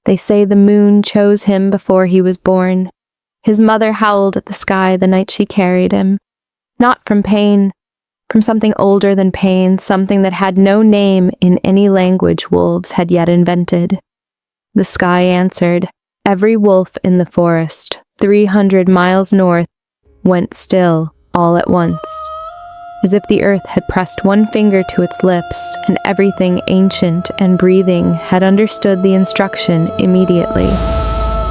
They say the moon chose him before he was born. His mother howled at the sky the night she carried him. Not from pain, from something older than pain, something that had no name in any language wolves had yet invented. The sky answered. Every wolf in the forest, 300 miles north, went still all at once, as if the earth had pressed one finger to its lips, and everything ancient and breathing had understood the instruction immediately.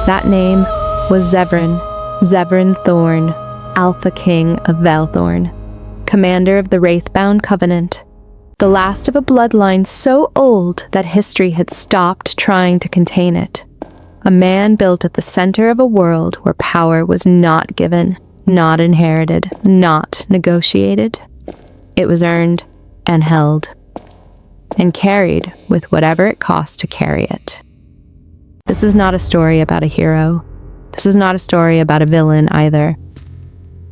That name was Zevran Thorn, Alpha King of Valthorn, commander of the Wraithbound Covenant, the last of a bloodline so old that history had stopped trying to contain it. A man built at the center of a world where power was not given, not inherited, not negotiated. It was earned and held, and carried with whatever it cost to carry it. This is not a story about a hero. This is not a story about a villain either.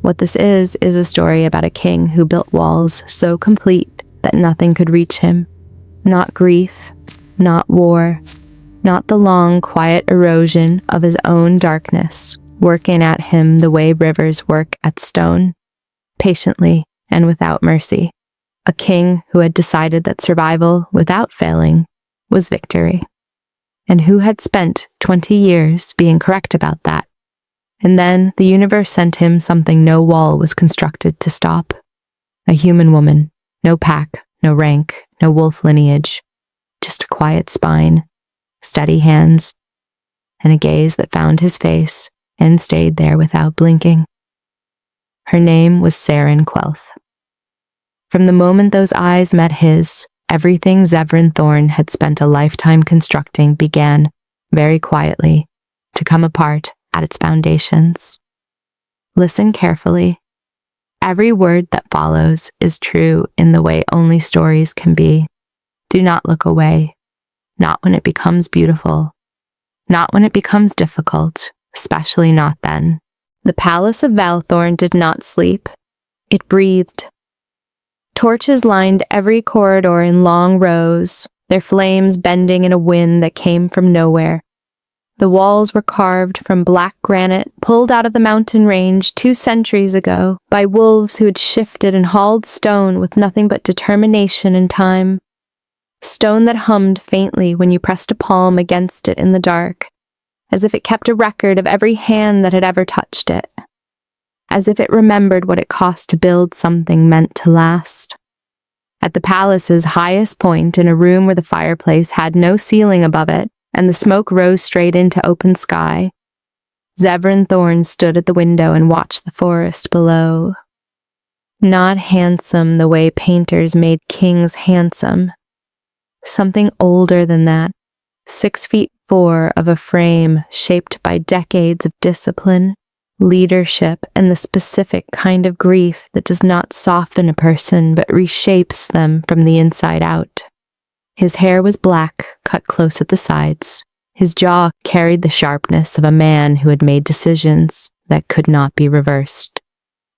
What this is a story about a king who built walls so complete that nothing could reach him. Not grief, not war, not the long, quiet erosion of his own darkness, working at him the way rivers work at stone, patiently and without mercy. A king who had decided that survival without failing was victory, and who had spent 20 years being correct about that. And then the universe sent him something no wall was constructed to stop. A human woman, no pack, no rank, no wolf lineage, just a quiet spine, steady hands, and a gaze that found his face and stayed there without blinking. Her name was Saren Quelth. From the moment those eyes met his, everything Zevran Thorn had spent a lifetime constructing began, very quietly, to come apart at its foundations. Listen carefully. Every word that follows is true in the way only stories can be. Do not look away. Not when it becomes beautiful. Not when it becomes difficult, especially not then. The palace of Valthorn did not sleep. It breathed. Torches lined every corridor in long rows, their flames bending in a wind that came from nowhere. The walls were carved from black granite pulled out of the mountain range 2 centuries ago by wolves who had shifted and hauled stone with nothing but determination and time. Stone that hummed faintly when you pressed a palm against it in the dark, as if it kept a record of every hand that had ever touched it, as if it remembered what it cost to build something meant to last. At the palace's highest point, in a room where the fireplace had no ceiling above it, and the smoke rose straight into open sky, Zevran Thorn stood at the window and watched the forest below. Not handsome the way painters made kings handsome. Something older than that, 6'4" of a frame shaped by decades of discipline, leadership, and the specific kind of grief that does not soften a person but reshapes them from the inside out. His hair was black, cut close at the sides. His jaw carried the sharpness of a man who had made decisions that could not be reversed.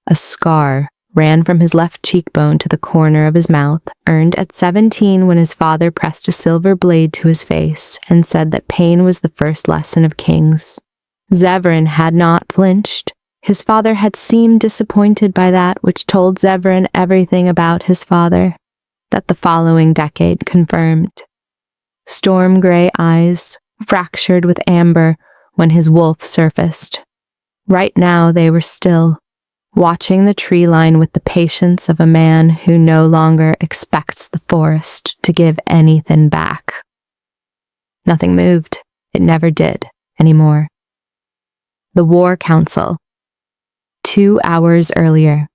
A scar ran from his left cheekbone to the corner of his mouth, earned at 17 when his father pressed a silver blade to his face and said that pain was the first lesson of kings. Zevran had not flinched. His father had seemed disappointed by that, which told Zevran everything about his father, that the following decade confirmed. Storm-gray eyes, fractured with amber when his wolf surfaced. Right now they were still, watching the tree line with the patience of a man who no longer expects the forest to give anything back. Nothing moved. It never did anymore. The War Council. 2 hours earlier.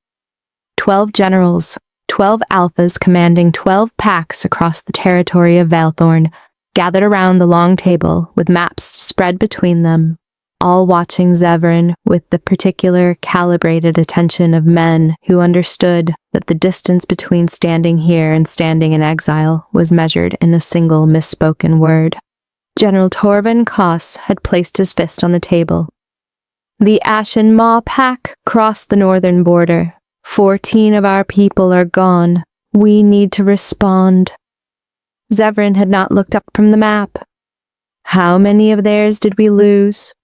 12 generals, 12 alphas commanding 12 packs across the territory of Valthorn, gathered around the long table with maps spread between them, all watching Zevran with the particular calibrated attention of men who understood that the distance between standing here and standing in exile was measured in a single misspoken word. General Torvin Koss had placed his fist on the table. The Ashen Maw Pack crossed the northern border. 14 of our people are gone. We need to respond. Zevran had not looked up from the map. How many of theirs did we lose?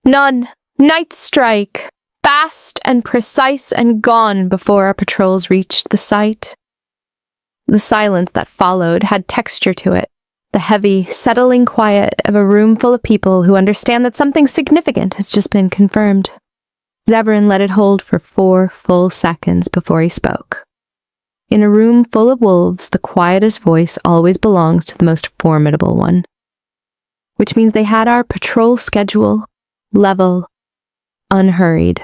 None. Night strike. Fast and precise and gone before our patrols reached the site. The silence that followed had texture to it, the heavy, settling quiet of a room full of people who understand that something significant has just been confirmed. Zevran let it hold for 4 full seconds before he spoke. In a room full of wolves, the quietest voice always belongs to the most formidable one. Which means they had our patrol schedule, level, unhurried.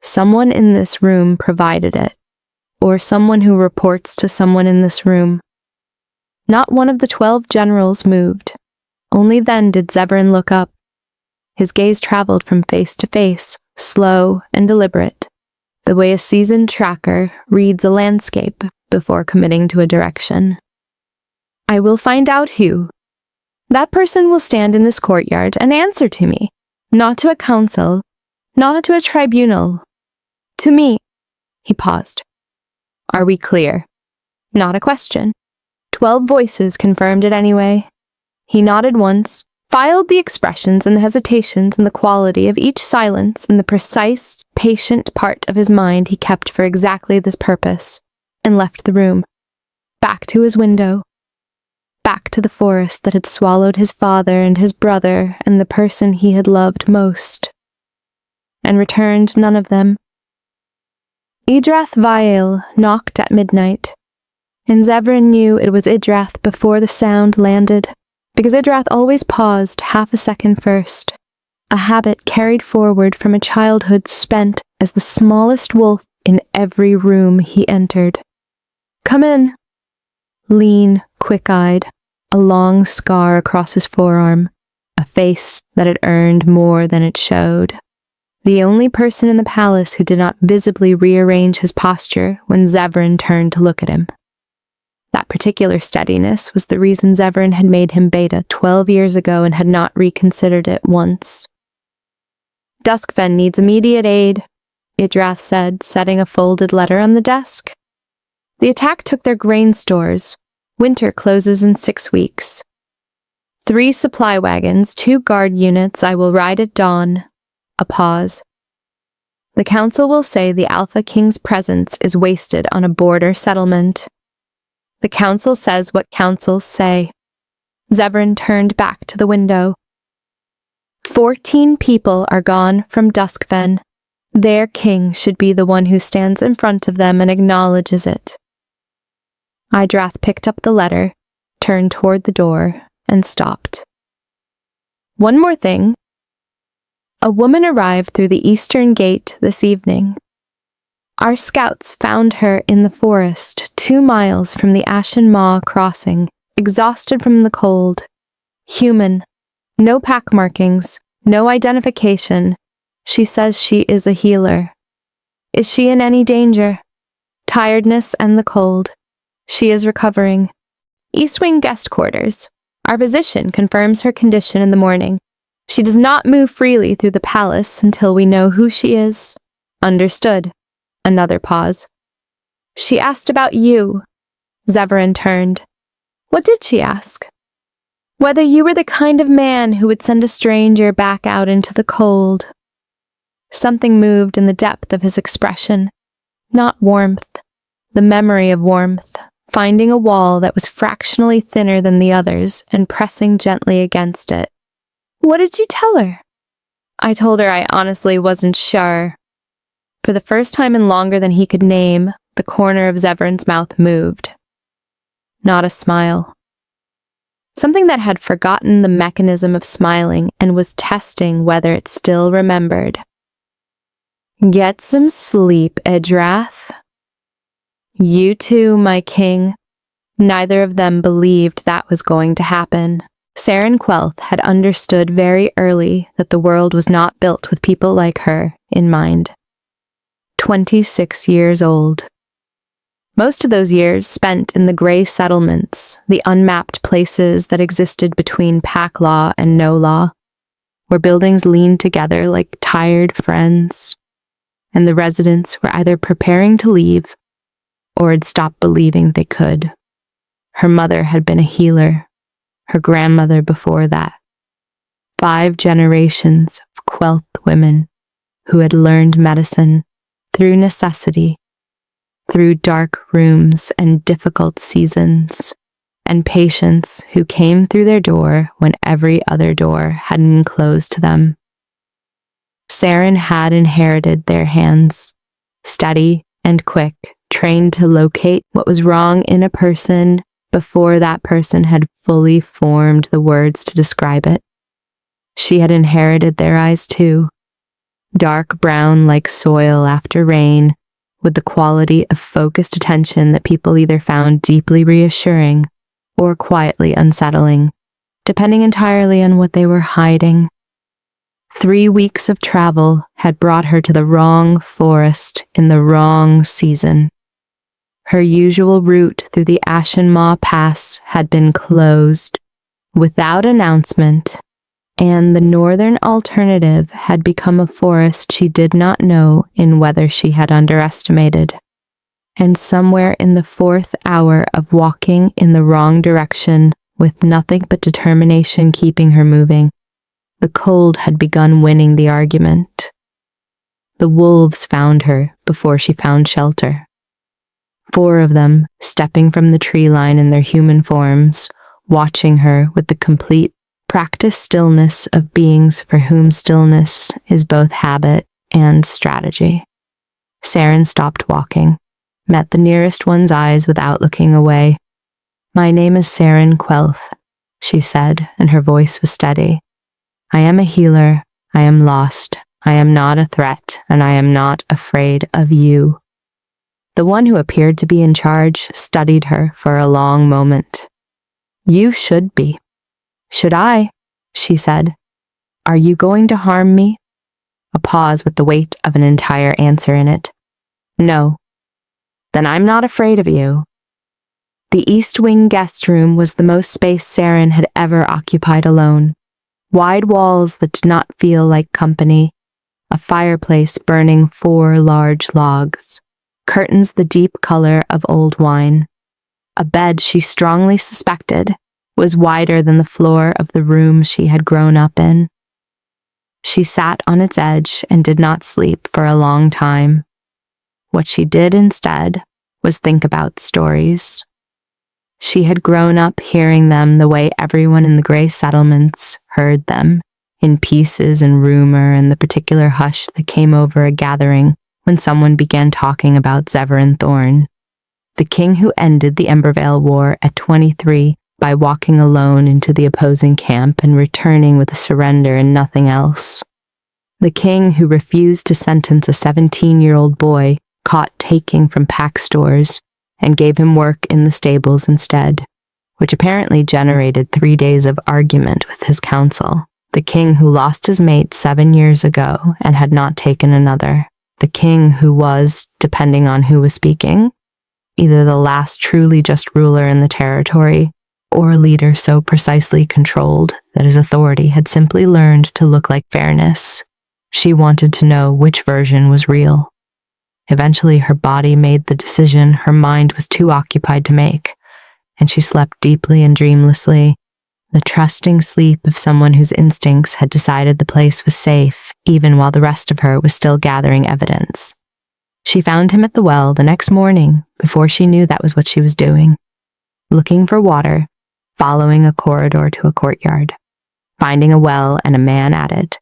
Someone in this room provided it, or someone who reports to someone in this room. Not one of the 12 generals moved. Only then did Zevran look up. His gaze traveled from face to face, slow and deliberate, the way a seasoned tracker reads a landscape before committing to a direction. I will find out who. That person will stand in this courtyard and answer to me, not to a council, not to a tribunal, to me. He paused. Are we clear? Not a question. 12 voices confirmed it anyway. He nodded once, filed the expressions and the hesitations and the quality of each silence in the precise, patient part of his mind he kept for exactly this purpose, and left the room, back to his window, back to the forest that had swallowed his father and his brother and the person he had loved most, and returned none of them. Idrath Vael knocked at midnight, and Zevran knew it was Idrath before the sound landed, because Idrath always paused half a second first, a habit carried forward from a childhood spent as the smallest wolf in every room he entered. Come in. Lean, quick-eyed, a long scar across his forearm, a face that had earned more than it showed. The only person in the palace who did not visibly rearrange his posture when Zevran turned to look at him. That particular steadiness was the reason Zevran had made him beta 12 years ago and had not reconsidered it once. Duskfen needs immediate aid, Idrath said, setting a folded letter on the desk. The attack took their grain stores. Winter closes in 6 weeks. 3 supply wagons, 2 guard units, I will ride at dawn. A pause. The council will say the Alpha King's presence is wasted on a border settlement. The council says what councils say. Zevran turned back to the window. 14 people are gone from Duskfen. Their king should be the one who stands in front of them and acknowledges it. Idrath picked up the letter, turned toward the door, and stopped. One more thing. A woman arrived through the eastern gate this evening. Our scouts found her in the forest 2 miles from the Ashen Maw crossing, exhausted from the cold. Human. No pack markings, no identification. She says she is a healer. Is she in any danger? Tiredness and the cold. She is recovering. East Wing guest quarters. Our physician confirms her condition in the morning. She does not move freely through the palace until we know who she is. Understood. Another pause. She asked about you. Zevran turned. What did she ask? Whether you were the kind of man who would send a stranger back out into the cold. Something moved in the depth of his expression. Not warmth. The memory of warmth, finding a wall that was fractionally thinner than the others and pressing gently against it. What did you tell her? I told her I honestly wasn't sure. For the first time in longer than he could name, the corner of Zevran's mouth moved. Not a smile. Something that had forgotten the mechanism of smiling and was testing whether it still remembered. Get some sleep, Idrath. You too, my king. Neither of them believed that was going to happen. Saren Quelth had understood very early that the world was not built with people like her in mind. 26 years old. Most of those years spent in the gray settlements, the unmapped places that existed between pack law and no law, where buildings leaned together like tired friends, and the residents were either preparing to leave or had stopped believing they could. Her mother had been a healer. Her grandmother before that. 5 generations of Quelth women who had learned medicine through necessity, through dark rooms and difficult seasons, and patients who came through their door when every other door had been closed to them. Saren had inherited their hands, steady and quick, trained to locate what was wrong in a person before that person had fully formed the words to describe it. She had inherited their eyes too, dark brown like soil after rain, with the quality of focused attention that people either found deeply reassuring or quietly unsettling, depending entirely on what they were hiding. 3 weeks of travel had brought her to the wrong forest in the wrong season. Her usual route through the Ashen Maw Pass had been closed without announcement, and the northern alternative had become a forest she did not know in whether she had underestimated. And somewhere in the 4th hour of walking in the wrong direction with nothing but determination keeping her moving, the cold had begun winning the argument. The wolves found her before she found shelter. 4 of them, stepping from the tree line in their human forms, watching her with the complete, practiced stillness of beings for whom stillness is both habit and strategy. Saren stopped walking, met the nearest one's eyes without looking away. "My name is Saren Quelth," she said, and her voice was steady. "I am a healer. I am lost. I am not a threat, and I am not afraid of you." The one who appeared to be in charge studied her for a long moment. "You should be." "Should I?" she said. "Are you going to harm me?" A pause with the weight of an entire answer in it. "No." "Then I'm not afraid of you." The East Wing guest room was the most space Saren had ever occupied alone. Wide walls that did not feel like company, a fireplace burning 4 large logs, curtains the deep color of old wine. A bed she strongly suspected was wider than the floor of the room she had grown up in. She sat on its edge and did not sleep for a long time. What she did instead was think about stories. She had grown up hearing them the way everyone in the gray settlements heard them, in pieces and rumor and the particular hush that came over a gathering when someone began talking about Zeverin Thorn, the king who ended the Embervale War at 23 by walking alone into the opposing camp and returning with a surrender and nothing else. The king who refused to sentence a 17-year-old boy caught taking from pack stores and gave him work in the stables instead, which apparently generated 3 days of argument with his council. The king who lost his mate 7 years ago and had not taken another. The king who was, depending on who was speaking, either the last truly just ruler in the territory or a leader so precisely controlled that his authority had simply learned to look like fairness. She wanted to know which version was real. Eventually, her body made the decision her mind was too occupied to make, and she slept deeply and dreamlessly, the trusting sleep of someone whose instincts had decided the place was safe, even while the rest of her was still gathering evidence. She found him at the well the next morning before she knew that was what she was doing, looking for water, following a corridor to a courtyard, finding a well and a man at it,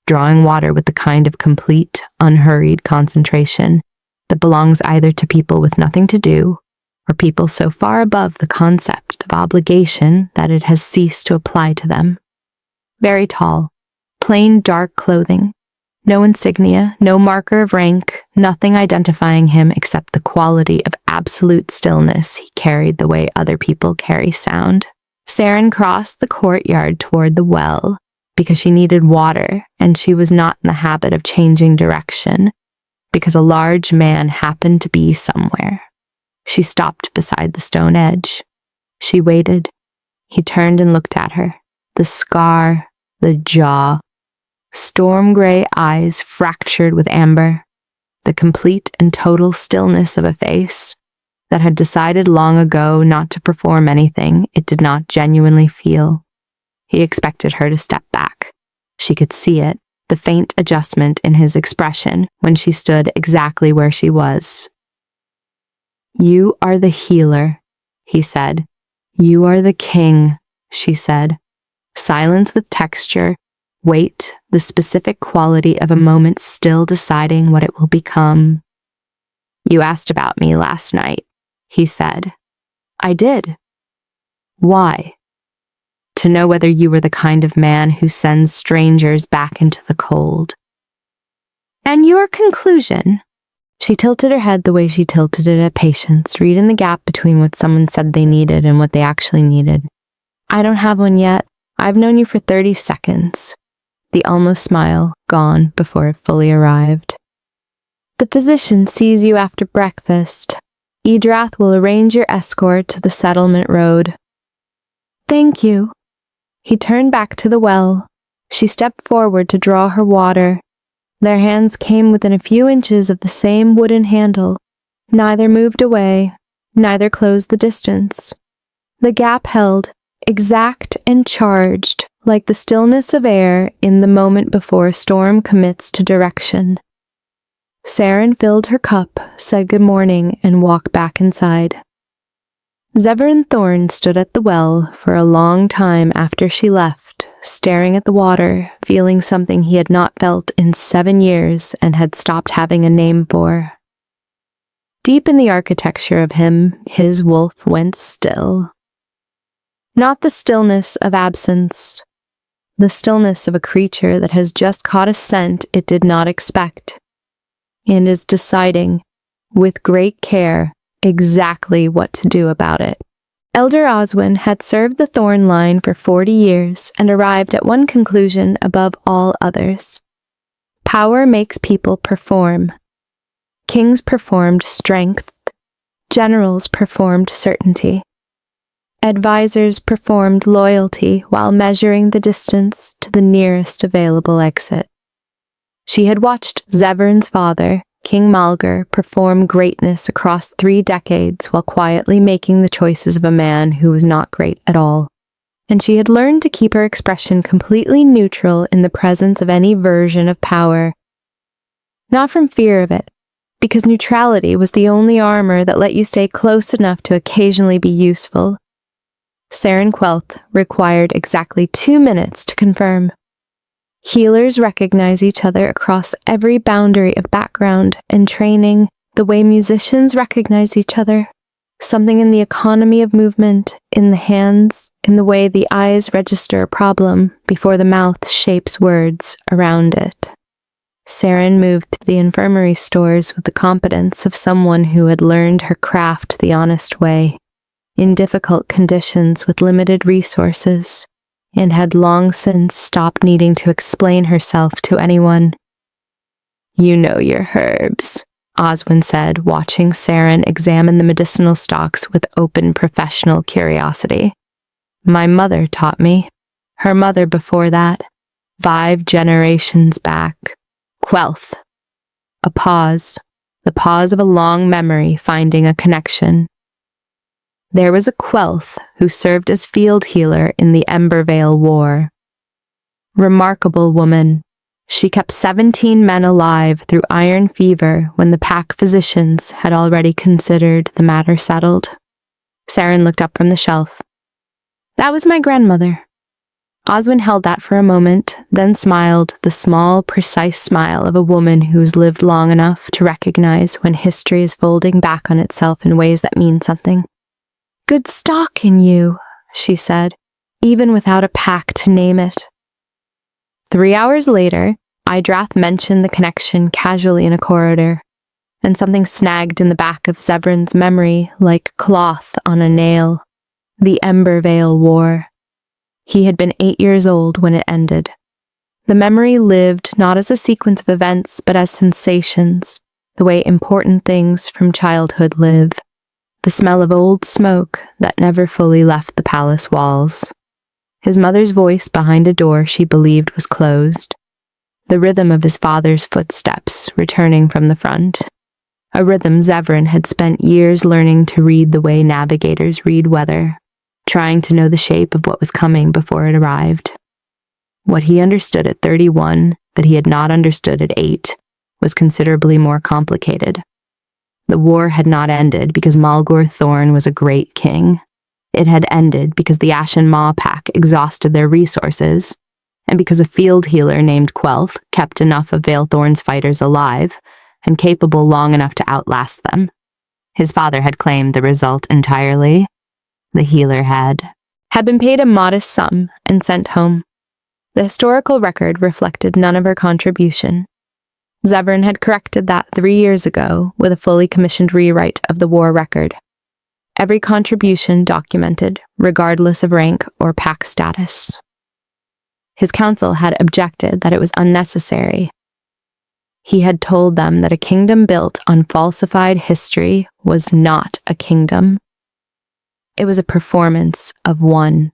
drawing water with the kind of complete, unhurried concentration that belongs either to people with nothing to do or people so far above the concept of obligation that it has ceased to apply to them. Very tall, plain dark clothing, no insignia, no marker of rank, nothing identifying him except the quality of absolute stillness he carried the way other people carry sound. Saren crossed the courtyard toward the well because she needed water and she was not in the habit of changing direction because a large man happened to be somewhere. She stopped beside the stone edge. She waited. He turned and looked at her. The scar, the jaw, storm gray eyes fractured with amber, the complete and total stillness of a face that had decided long ago not to perform anything it did not genuinely feel. He expected her to step back, She could see it, the faint adjustment in his expression when she stood exactly where she was. "You are the healer," he said. "You are the king," she said. Silence with texture, weight, the specific quality of a moment still deciding what it will become. "You asked about me last night," he said. "I did." "Why?" "To know whether you were the kind of man who sends strangers back into the cold." "And your conclusion?" She tilted her head the way she tilted it at Patience, reading the gap between what someone said they needed and what they actually needed. "I don't have one yet. I've known you for 30 seconds. The almost smile gone before it fully arrived. "The physician sees you after breakfast. Edrath will arrange your escort to the settlement road." "Thank you." He turned back to the well. She stepped forward to draw her water. Their hands came within a few inches of the same wooden handle. Neither moved away, neither closed the distance. The gap held, exact and charged, like the stillness of air in the moment before a storm commits to direction. Saren filled her cup, said good morning, and walked back inside. Zevran Thorn stood at the well for a long time after she left, staring at the water, feeling something he had not felt in 7 years and had stopped having a name for. Deep in the architecture of him, his wolf went still. Not the stillness of absence, the stillness of a creature that has just caught a scent it did not expect, and is deciding, with great care, exactly what to do about it. Elder Oswin had served the Thorn line for 40 years and arrived at one conclusion above all others. Power makes people perform. Kings performed strength. Generals performed certainty. Advisors performed loyalty while measuring the distance to the nearest available exit. She had watched Zevran's father, King Malgar, perform greatness across 3 decades while quietly making the choices of a man who was not great at all. And she had learned to keep her expression completely neutral in the presence of any version of power. Not from fear of it, because neutrality was the only armor that let you stay close enough to occasionally be useful. Saren Quelth required exactly 2 minutes to confirm. Healers recognize each other across every boundary of background and training, the way musicians recognize each other. Something in the economy of movement, in the hands, in the way the eyes register a problem before the mouth shapes words around it. Saren moved through the infirmary stores with the competence of someone who had learned her craft the honest way, in difficult conditions with limited resources, and had long since stopped needing to explain herself to anyone. "You know your herbs," Oswin said, watching Saren examine the medicinal stocks with open professional curiosity. "My mother taught me. Her mother before that. 5 generations back. Quelth." A pause. The pause of a long memory finding a connection. There was a Quelth who served as field healer in the Embervale War. Remarkable woman. She kept 17 men alive through iron fever when the pack physicians had already considered the matter settled. Saren looked up from the shelf. "That was my grandmother." Oswin held that for a moment, then smiled, the small, precise smile of a woman who's lived long enough to recognize when history is folding back on itself in ways that mean something. "Good stock in you," she said, even without a pack to name it. 3 hours later, Idrath mentioned the connection casually in a corridor, and something snagged in the back of Zevran's memory like cloth on a nail. The Embervale War. He had been 8 years old when it ended. The memory lived not as a sequence of events, but as sensations, the way important things from childhood live. The smell of old smoke that never fully left the palace walls. His mother's voice behind a door she believed was closed. The rhythm of his father's footsteps returning from the front. A rhythm Zevran had spent years learning to read the way navigators read weather, trying to know the shape of what was coming before it arrived. What he understood at 31 that he had not understood at 8 was considerably more complicated. The war had not ended because Malgor Thorn was a great king. It had ended because the Ashen Maw Pack exhausted their resources, and because a field healer named Quelth kept enough of Veilthorn's fighters alive and capable long enough to outlast them. His father had claimed the result entirely. The healer had been paid a modest sum and sent home. The historical record reflected none of her contribution. Zevran had corrected that 3 years ago with a fully commissioned rewrite of the war record. Every contribution documented, regardless of rank or pack status. His council had objected that it was unnecessary. He had told them that a kingdom built on falsified history was not a kingdom. It was a performance of one.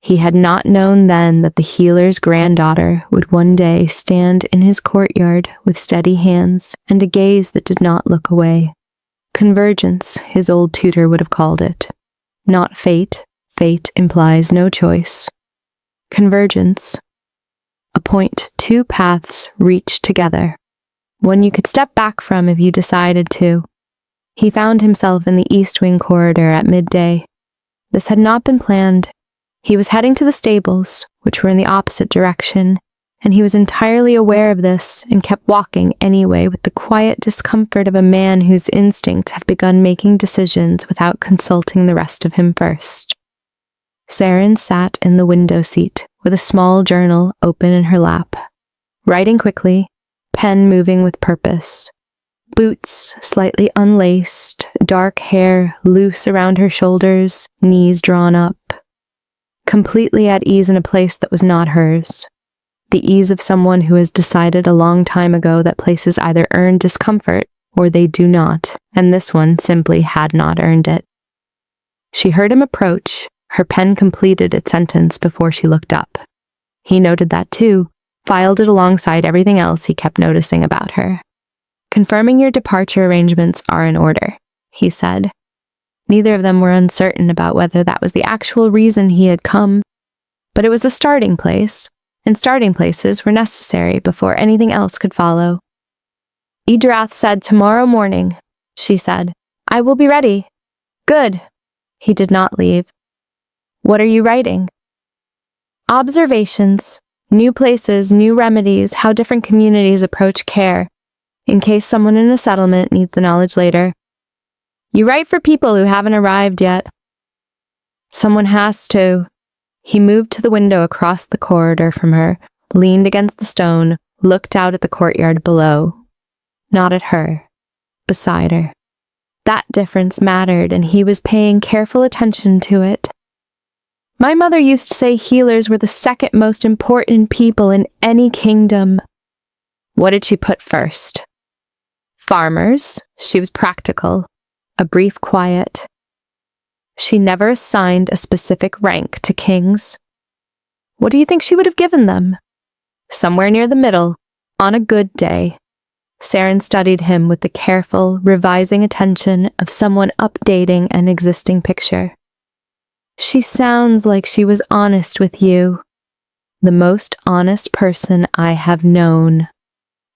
He had not known then that the healer's granddaughter would one day stand in his courtyard with steady hands and a gaze that did not look away. Convergence, his old tutor would have called it. Not fate. Fate implies no choice. Convergence. A point two paths reach together. One you could step back from if you decided to. He found himself in the East Wing corridor at midday. This had not been planned. He was heading to the stables, which were in the opposite direction, and he was entirely aware of this and kept walking anyway with the quiet discomfort of a man whose instincts have begun making decisions without consulting the rest of him first. Saren sat in the window seat with a small journal open in her lap, writing quickly, pen moving with purpose. Boots slightly unlaced, dark hair loose around her shoulders, knees drawn up. Completely at ease in a place that was not hers. The ease of someone who has decided a long time ago that places either earn discomfort or they do not, and this one simply had not earned it. She heard him approach. Her pen completed its sentence before she looked up. He noted that too, filed it alongside everything else he kept noticing about her. "Confirming your departure arrangements are in order," he said. Neither of them were uncertain about whether that was the actual reason he had come, but it was a starting place, and starting places were necessary before anything else could follow. "Idrath said tomorrow morning," she said. "I will be ready." "Good." He did not leave. "What are you writing?" "Observations. New places, new remedies, how different communities approach care, in case someone in a settlement needs the knowledge later. You write for people who haven't arrived yet." "Someone has to." He moved to the window across the corridor from her, leaned against the stone, looked out at the courtyard below. Not at her. Beside her. That difference mattered, and he was paying careful attention to it. "My mother used to say healers were the second most important people in any kingdom." What did she put first? Farmers. She was practical. A brief quiet. She never assigned a specific rank to kings. What do you think she would have given them? Somewhere near the middle, on a good day. Saren studied him with the careful, revising attention of someone updating an existing picture. "She sounds like she was honest with you. The most honest person I have known."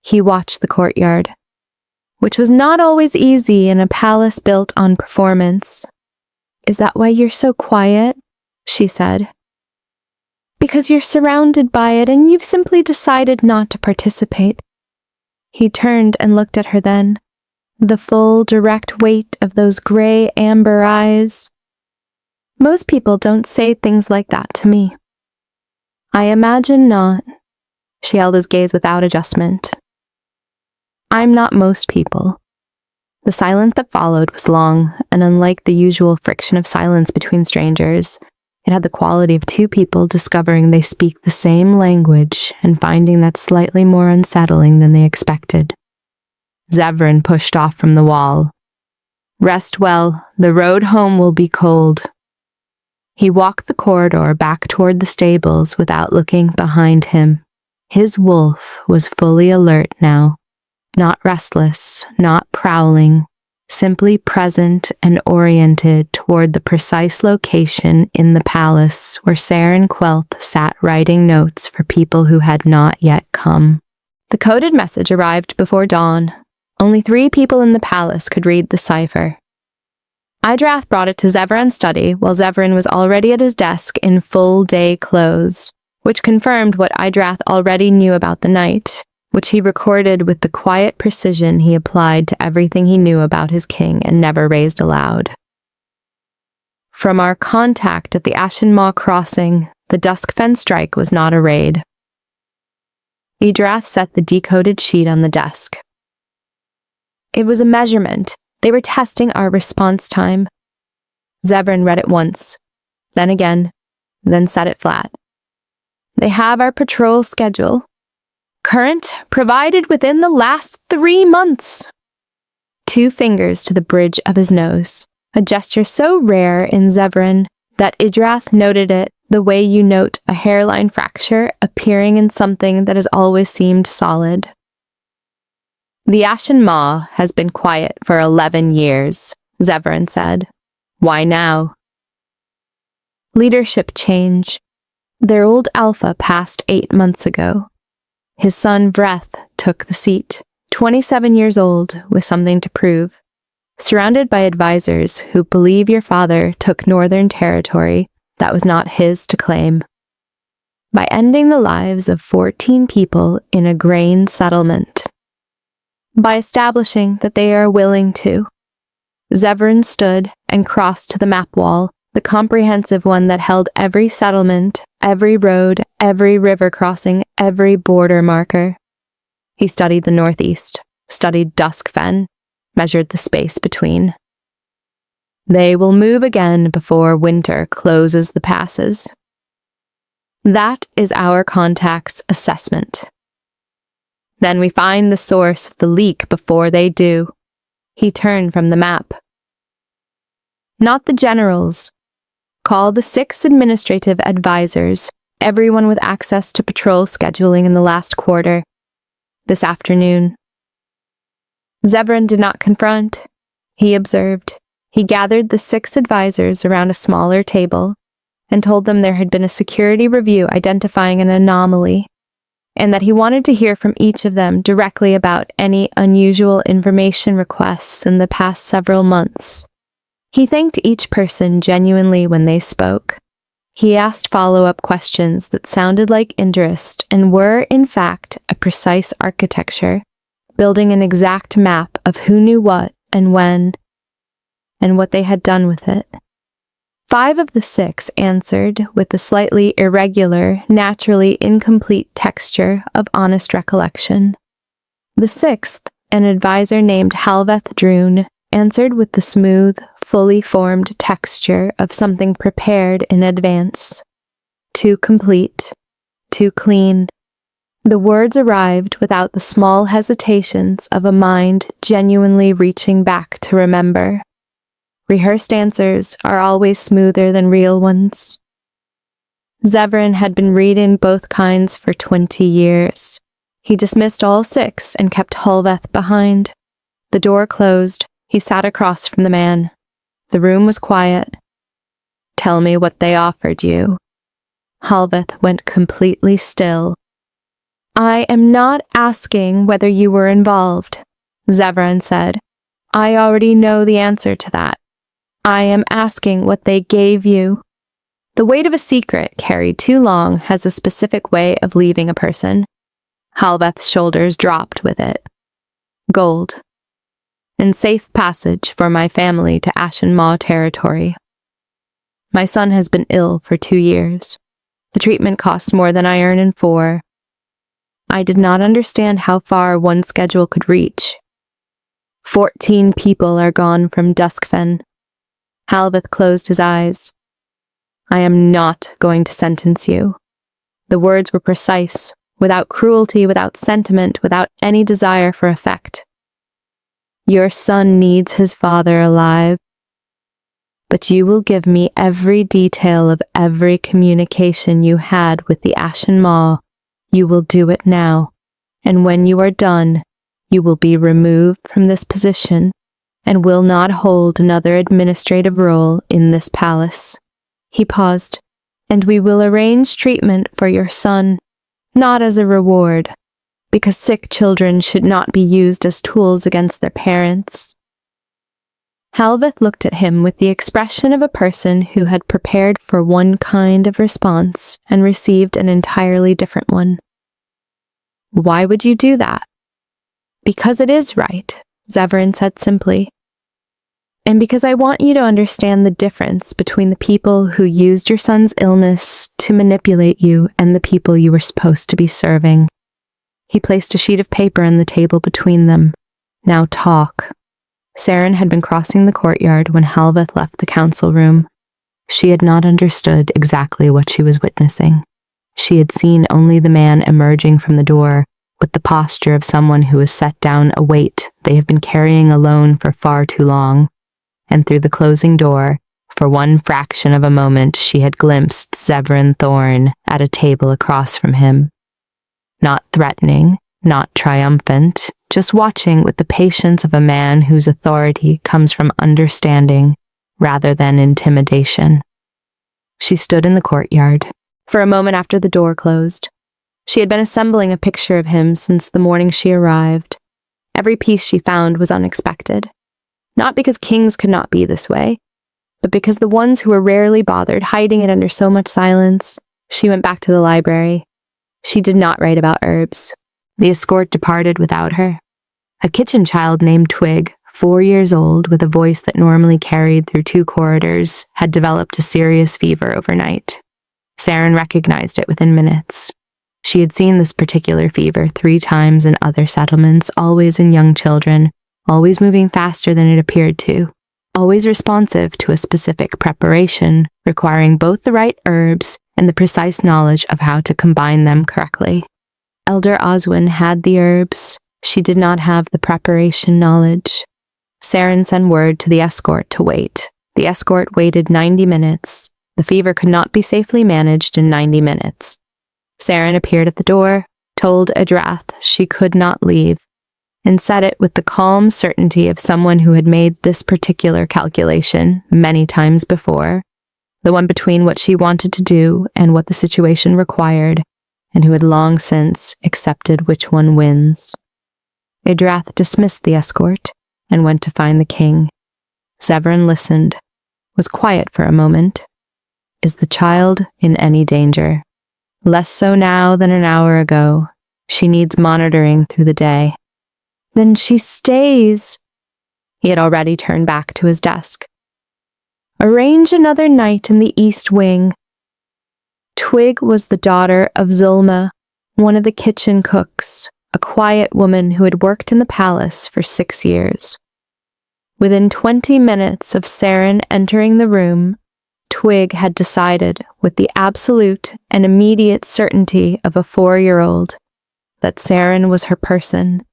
He watched the courtyard, which was not always easy in a palace built on performance. "Is that why you're so quiet?" she said. "Because you're surrounded by it and you've simply decided not to participate." He turned and looked at her then, the full, direct weight of those gray amber eyes. "Most people don't say things like that to me." "I imagine not." She held his gaze without adjustment. "I'm not most people." The silence that followed was long, and unlike the usual friction of silence between strangers, it had the quality of two people discovering they speak the same language and finding that slightly more unsettling than they expected. Zevran pushed off from the wall. "Rest well, the road home will be cold." He walked the corridor back toward the stables without looking behind him. His wolf was fully alert now. Not restless, not prowling, simply present and oriented toward the precise location in the palace where Saren Quelth sat writing notes for people who had not yet come. The coded message arrived before dawn. Only 3 people in the palace could read the cipher. Idrath brought it to Zevran's study while Zevran was already at his desk in full day clothes, which confirmed what Idrath already knew about the night, which he recorded with the quiet precision he applied to everything he knew about his king and never raised aloud. From our contact at the Ashen Maw crossing, the Duskfen strike was not a raid. Idrath set the decoded sheet on the desk. It was a measurement. They were testing our response time. Zevran read it once, then again, then set it flat. They have our patrol schedule. Current provided within the last 3 months. 2 fingers to the bridge of his nose, a gesture so rare in Zevran that Idrath noted it the way you note a hairline fracture appearing in something that has always seemed solid. The Ashen Maw has been quiet for 11 years, Zevran said. Why now? Leadership change. Their old alpha passed 8 months ago. His son Vreth took the seat, 27 years old, with something to prove. Surrounded by advisors who believe your father took Northern territory that was not his to claim. By ending the lives of 14 people in a grain settlement. By establishing that they are willing to. Zevran stood and crossed to the map wall, the comprehensive one that held every settlement, every road, every river crossing, every border marker. He studied the northeast, studied Duskfen, measured the space between. They will move again before winter closes the passes. That is our contact's assessment. Then we find the source of the leak before they do. He turned from the map. Not the generals. Call the 6 administrative advisors, everyone with access to patrol scheduling in the last quarter. This afternoon. Zevran did not confront. He observed. He gathered the 6 advisors around a smaller table and told them there had been a security review identifying an anomaly, and that he wanted to hear from each of them directly about any unusual information requests in the past several months. He thanked each person genuinely when they spoke. He asked follow-up questions that sounded like interest and were, in fact, a precise architecture, building an exact map of who knew what and when, and what they had done with it. 5 of the 6 answered with the slightly irregular, naturally incomplete texture of honest recollection. The 6th, an advisor named Halveth Droon, answered with the smooth, fully formed texture of something prepared in advance. Too complete, too clean. The words arrived without the small hesitations of a mind genuinely reaching back to remember. Rehearsed answers are always smoother than real ones. Zevran had been reading both kinds for 20 years. He dismissed all 6 and kept Halveth behind. The door closed. He sat across from the man. The room was quiet. Tell me what they offered you. Halveth went completely still. I am not asking whether you were involved, Zevran said. I already know the answer to that. I am asking what they gave you. The weight of a secret carried too long has a specific way of leaving a person. Halveth's shoulders dropped with it. Gold. And safe passage for my family to Ashen Maw territory. My son has been ill for 2 years. The treatment cost more than I earn in 4. I did not understand how far one schedule could reach. 14 people are gone from Duskfen. Halveth closed his eyes. I am not going to sentence you. The words were precise, without cruelty, without sentiment, without any desire for effect. Your son needs his father alive. But you will give me every detail of every communication you had with the Ashen Maw. You will do it now, and when you are done, you will be removed from this position and will not hold another administrative role in this palace." He paused. "And we will arrange treatment for your son, not as a reward, because sick children should not be used as tools against their parents." Halveth looked at him with the expression of a person who had prepared for one kind of response and received an entirely different one. "Why would you do that?" "Because it is right," Zevran said simply. "And because I want you to understand the difference between the people who used your son's illness to manipulate you and the people you were supposed to be serving." He placed a sheet of paper on the table between them. "Now talk." Saren had been crossing the courtyard when Halveth left the council room. She had not understood exactly what she was witnessing. She had seen only the man emerging from the door with the posture of someone who has set down a weight they have been carrying alone for far too long, and through the closing door, for one fraction of a moment, she had glimpsed Zevran Thorn at a table across from him. Not threatening, not triumphant, just watching with the patience of a man whose authority comes from understanding rather than intimidation. She stood in the courtyard for a moment after the door closed. She had been assembling a picture of him since the morning she arrived. Every piece she found was unexpected. Not because kings could not be this way, but because the ones who were rarely bothered hiding it under so much silence. She went back to the library. She did not write about herbs. The escort departed without her. A kitchen child named Twig, 4 years old, with a voice that normally carried through 2 corridors, had developed a serious fever overnight. Saren recognized it within minutes. She had seen this particular fever 3 times in other settlements, always in young children, always moving faster than it appeared to, always responsive to a specific preparation, requiring both the right herbs and the precise knowledge of how to combine them correctly. Elder Oswin had the herbs. She did not have the preparation knowledge. Saren sent word to the escort to wait. The escort waited 90 minutes. The fever could not be safely managed in 90 minutes. Saren appeared at the door, told Adrath she could not leave, and said it with the calm certainty of someone who had made this particular calculation many times before, the one between what she wanted to do and what the situation required, and who had long since accepted which one wins. Adrath dismissed the escort and went to find the king. Zevran listened, was quiet for a moment. Is the child in any danger? Less so now than an hour ago. She needs monitoring through the day. Then she stays. He had already turned back to his desk. Arrange another night in the East Wing. Twig was the daughter of Zulma, one of the kitchen cooks, a quiet woman who had worked in the palace for 6 years. Within 20 minutes of Saren entering the room, Twig had decided, with the absolute and immediate certainty of a 4-year-old, that Saren was her person,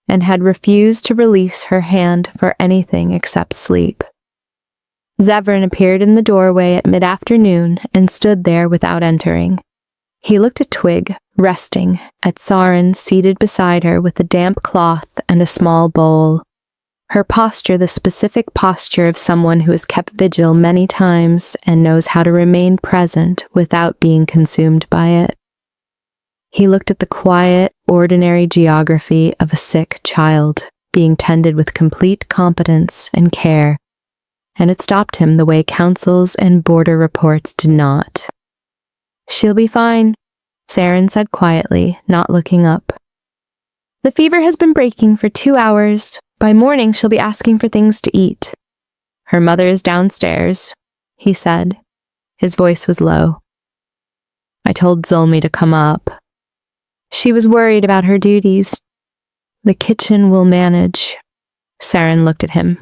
and had refused to release her hand for anything except sleep. Zevran appeared in the doorway at mid-afternoon and stood there without entering. He looked at Twig, resting, at Saren seated beside her with a damp cloth and a small bowl. Her posture the specific posture of someone who has kept vigil many times and knows how to remain present without being consumed by it. He looked at the quiet, ordinary geography of a sick child being tended with complete competence and care, and it stopped him the way councils and border reports did not. She'll be fine, Saren said quietly, not looking up. The fever has been breaking for 2 hours. By morning, she'll be asking for things to eat. Her mother is downstairs, he said. His voice was low. I told Zulmi to come up. She was worried about her duties. The kitchen will manage. Saren looked at him.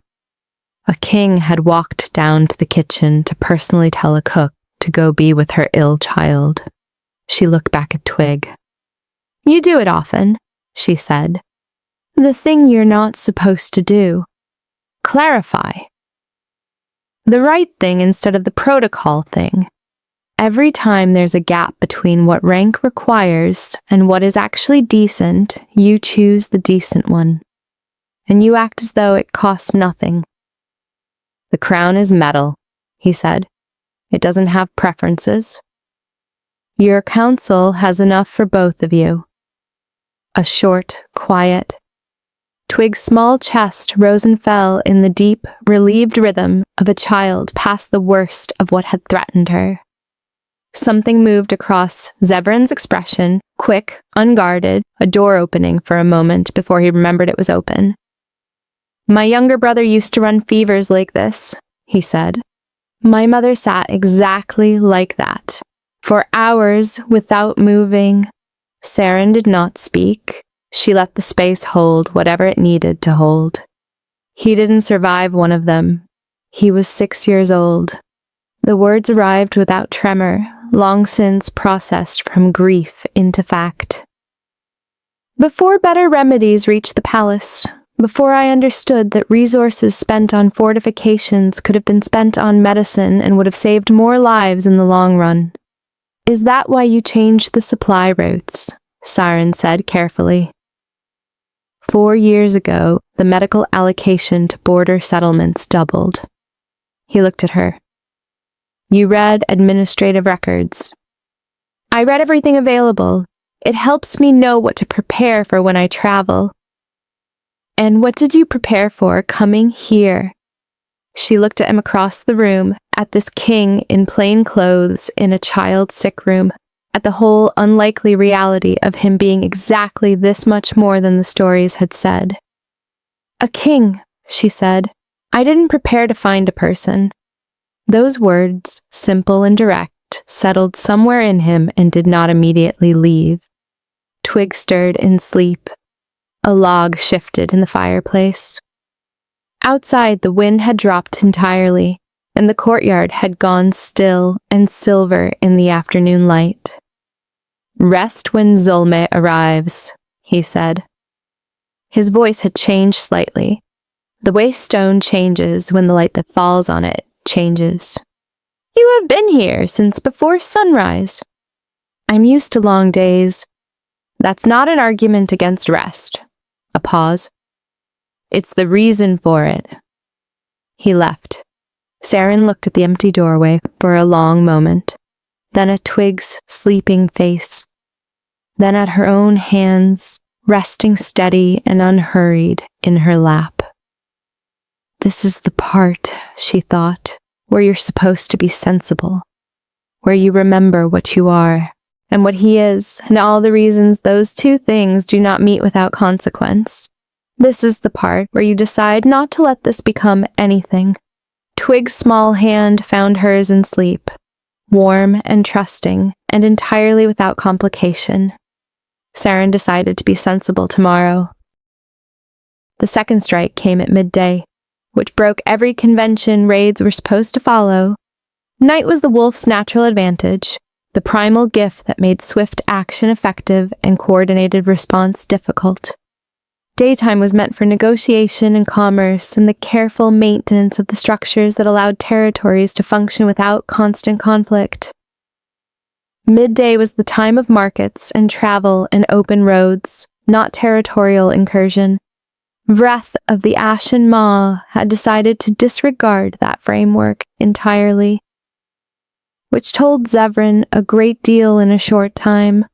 A king had walked down to the kitchen to personally tell a cook to go be with her ill child. She looked back at Twig. You do it often, she said. The thing you're not supposed to do. Clarify. The right thing instead of the protocol thing. Every time there's a gap between what rank requires and what is actually decent, you choose the decent one. and you act as though it costs nothing." "The crown is metal," he said. "It doesn't have preferences. Your council has enough for both of you." A short, quiet, Twig's small chest rose and fell in the deep, relieved rhythm of a child past the worst of what had threatened her. Something moved across Zevran's expression, quick, unguarded, a door opening for a moment before he remembered it was open. "My younger brother used to run fevers like this," he said. "My mother sat exactly like that, for hours without moving." Saren did not speak. She let the space hold whatever it needed to hold. He didn't survive one of them. He was 6 years old. The words arrived without tremor, long since processed from grief into fact. "Before better remedies reached the palace, before I understood that resources spent on fortifications could have been spent on medicine and would have saved more lives in the long run." "Is that why you changed the supply routes?" Saren said carefully. 4 years ago, the medical allocation to border settlements doubled. He looked at her. "You read administrative records." "I read everything available. It helps me know what to prepare for when I travel." "And what did you prepare for coming here?" She looked at him across the room, at this king in plain clothes in a child's sick room, at the whole unlikely reality of him being exactly this much more than the stories had said. "A king," she said. "I didn't prepare to find a person." Those words, simple and direct, settled somewhere in him and did not immediately leave. Twig stirred in sleep. A log shifted in the fireplace. Outside, the wind had dropped entirely, and the courtyard had gone still and silver in the afternoon light. "Rest when Zulme arrives," he said. His voice had changed slightly. The way stone changes when the light that falls on it changes. "You have been here since before sunrise." "I'm used to long days." "That's not an argument against rest." A pause. "It's the reason for it." He left. Saren looked at the empty doorway for a long moment, then at Twig's sleeping face, then at her own hands, resting steady and unhurried in her lap. "This is the part," she thought, "where you're supposed to be sensible, where you remember what you are, and what he is, and all the reasons those two things do not meet without consequence. This is the part where you decide not to let this become anything." Twig's small hand found hers in sleep, warm and trusting, and entirely without complication. Saren decided to be sensible tomorrow. The second strike came at midday, which broke every convention raids were supposed to follow. Night was the wolf's natural advantage, the primal gift that made swift action effective and coordinated response difficult. Daytime was meant for negotiation and commerce and the careful maintenance of the structures that allowed territories to function without constant conflict. Midday was the time of markets and travel and open roads, not territorial incursion. Vreth of the Ashen Maw had decided to disregard that framework entirely, which told Zevran a great deal in a short time.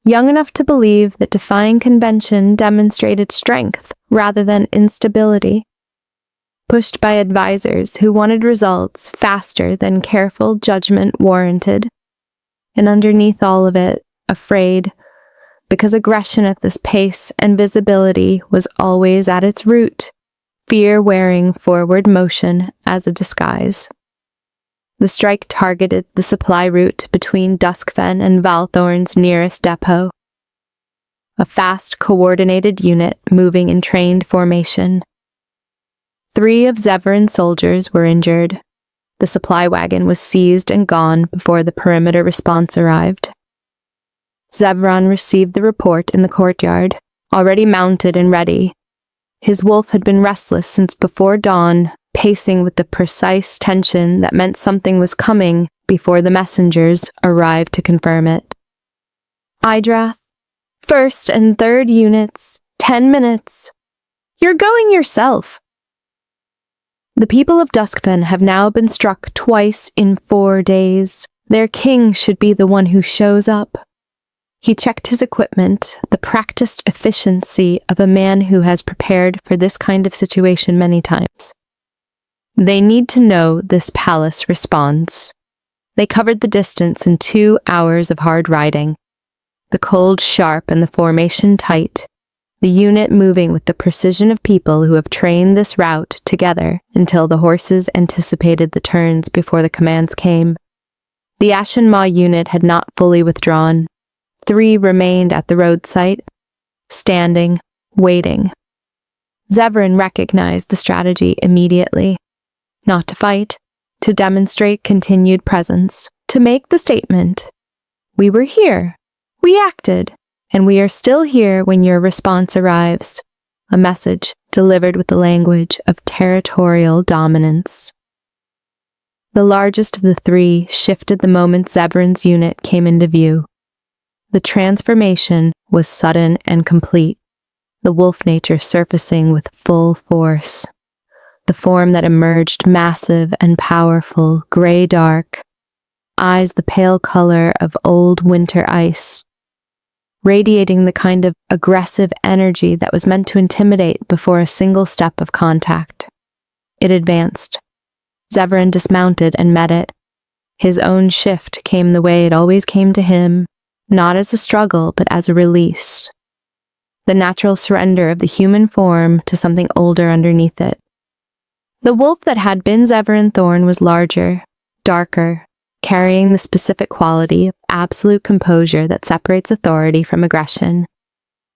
Young enough to believe that defying convention demonstrated strength rather than instability. Pushed by advisors who wanted results faster than careful judgment warranted. And underneath all of it, afraid, because aggression at this pace and visibility was always at its root, fear wearing forward motion as a disguise. The strike targeted the supply route between Duskfen and Valthorn's nearest depot. A fast, coordinated unit moving in trained formation. 3 of Zevran's soldiers were injured. The supply wagon was seized and gone before the perimeter response arrived. Zevran received the report in the courtyard, already mounted and ready. His wolf had been restless since before dawn, pacing with the precise tension that meant something was coming before the messengers arrived to confirm it. "Idrath, 1st and 3rd units, 10 minutes. You're going yourself." The people of Duskfen have now been struck twice in 4 days. Their king should be the one who shows up. He checked his equipment, the practiced efficiency of a man who has prepared for this kind of situation many times. They need to know this palace responds. They covered the distance in 2 hours of hard riding. The cold sharp and the formation tight, the unit moving with the precision of people who have trained this route together until the horses anticipated the turns before the commands came. The ARIANNA'S unit had not fully withdrawn. 3 remained at the road site, standing, waiting. Zevran recognized the strategy immediately. Not to fight, to demonstrate continued presence, to make the statement, "We were here, we acted, and we are still here when your response arrives," a message delivered with the language of territorial dominance. The largest of the 3 shifted the moment Zevran's unit came into view. The transformation was sudden and complete, the wolf nature surfacing with full force. The form that emerged massive and powerful, gray-dark, eyes the pale color of old winter ice, radiating the kind of aggressive energy that was meant to intimidate before a single step of contact. It advanced. Zevran dismounted and met it. His own shift came the way it always came to him, not as a struggle, but as a release. The natural surrender of the human form to something older underneath it. The wolf that had been Zevran Thorn was larger, darker, carrying the specific quality of absolute composure that separates authority from aggression.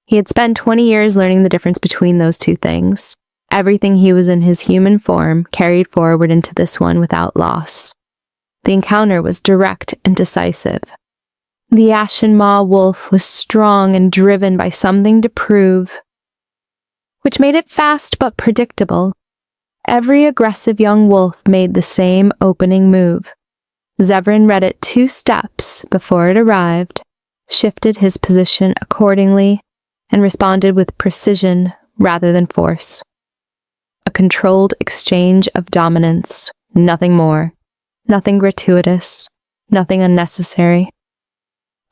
He had spent 20 years learning the difference between those two things. Everything he was in his human form carried forward into this one without loss. The encounter was direct and decisive. The ARIANNA'S wolf was strong and driven by something to prove, which made it fast but predictable. Every aggressive young wolf made the same opening move. Zevran read it 2 steps before it arrived, shifted his position accordingly, and responded with precision rather than force. A controlled exchange of dominance, nothing more, nothing gratuitous, nothing unnecessary.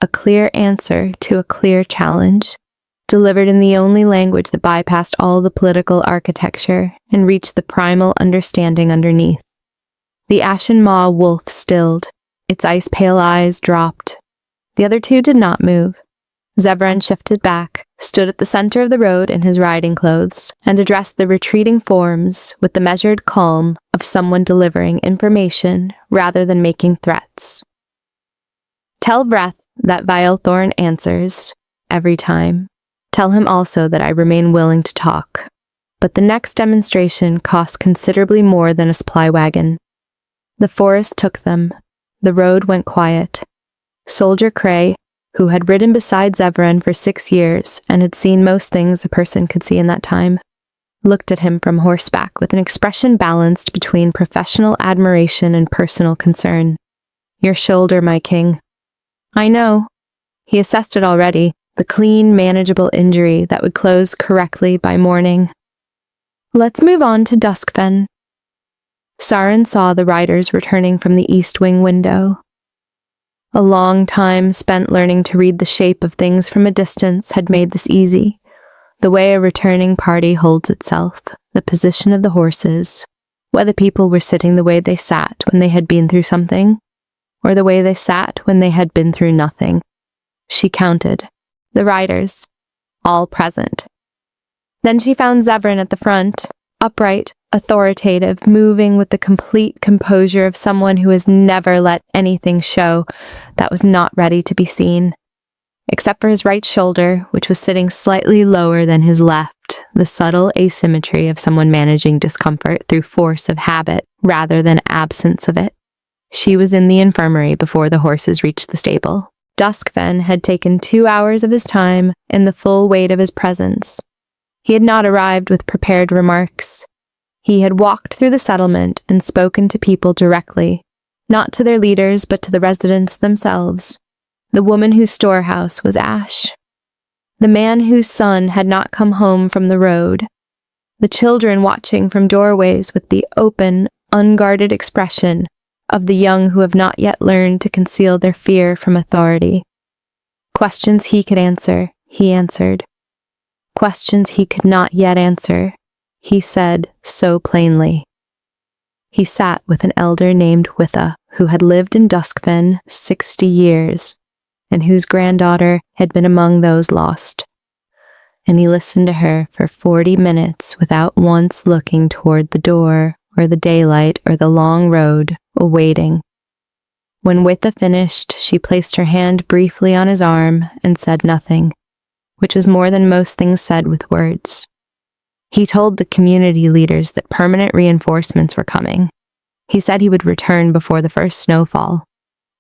A clear answer to a clear challenge, delivered in the only language that bypassed all the political architecture and reached the primal understanding underneath. The ARIANNA'S wolf stilled, its ice-pale eyes dropped. The other 2 did not move. Zevran shifted back, stood at the center of the road in his riding clothes, and addressed the retreating forms with the measured calm of someone delivering information rather than making threats. "Tell Breath that Vilethorn answers, every time. Tell him also that I remain willing to talk." But the next demonstration cost considerably more than a supply wagon. The forest took them. The road went quiet. Soldier Cray, who had ridden beside Zevran for 6 years and had seen most things a person could see in that time, looked at him from horseback with an expression balanced between professional admiration and personal concern. "Your shoulder, my king." "I know." He assessed it already, the clean, manageable injury that would close correctly by morning. "Let's move on to Duskfen." Sarin saw the riders returning from the east wing window. A long time spent learning to read the shape of things from a distance had made this easy. The way a returning party holds itself, the position of the horses, whether people were sitting the way they sat when they had been through something, or the way they sat when they had been through nothing. She counted. The riders, all present. Then she found Zevran at the front, upright, authoritative, moving with the complete composure of someone who has never let anything show that was not ready to be seen. Except for his right shoulder, which was sitting slightly lower than his left, the subtle asymmetry of someone managing discomfort through force of habit rather than absence of it. She was in the infirmary before the horses reached the stable. Duskfen had taken 2 hours of his time in the full weight of his presence. He had not arrived with prepared remarks. He had walked through the settlement and spoken to people directly, not to their leaders but to the residents themselves. The woman whose storehouse was ash. The man whose son had not come home from the road. the children watching from doorways with the open, unguarded expression of the young who have not yet learned to conceal their fear from authority. Questions he could answer, he answered. Questions he could not yet answer, he said so plainly. He sat with an elder named Witha, who had lived in Duskfen 60 years, and whose granddaughter had been among those lost. And he listened to her for 40 minutes without once looking toward the door or the daylight or the long road, awaiting. When Witha finished, she placed her hand briefly on his arm and said nothing, which was more than most things said with words. He told the community leaders that permanent reinforcements were coming. He said he would return before the first snowfall.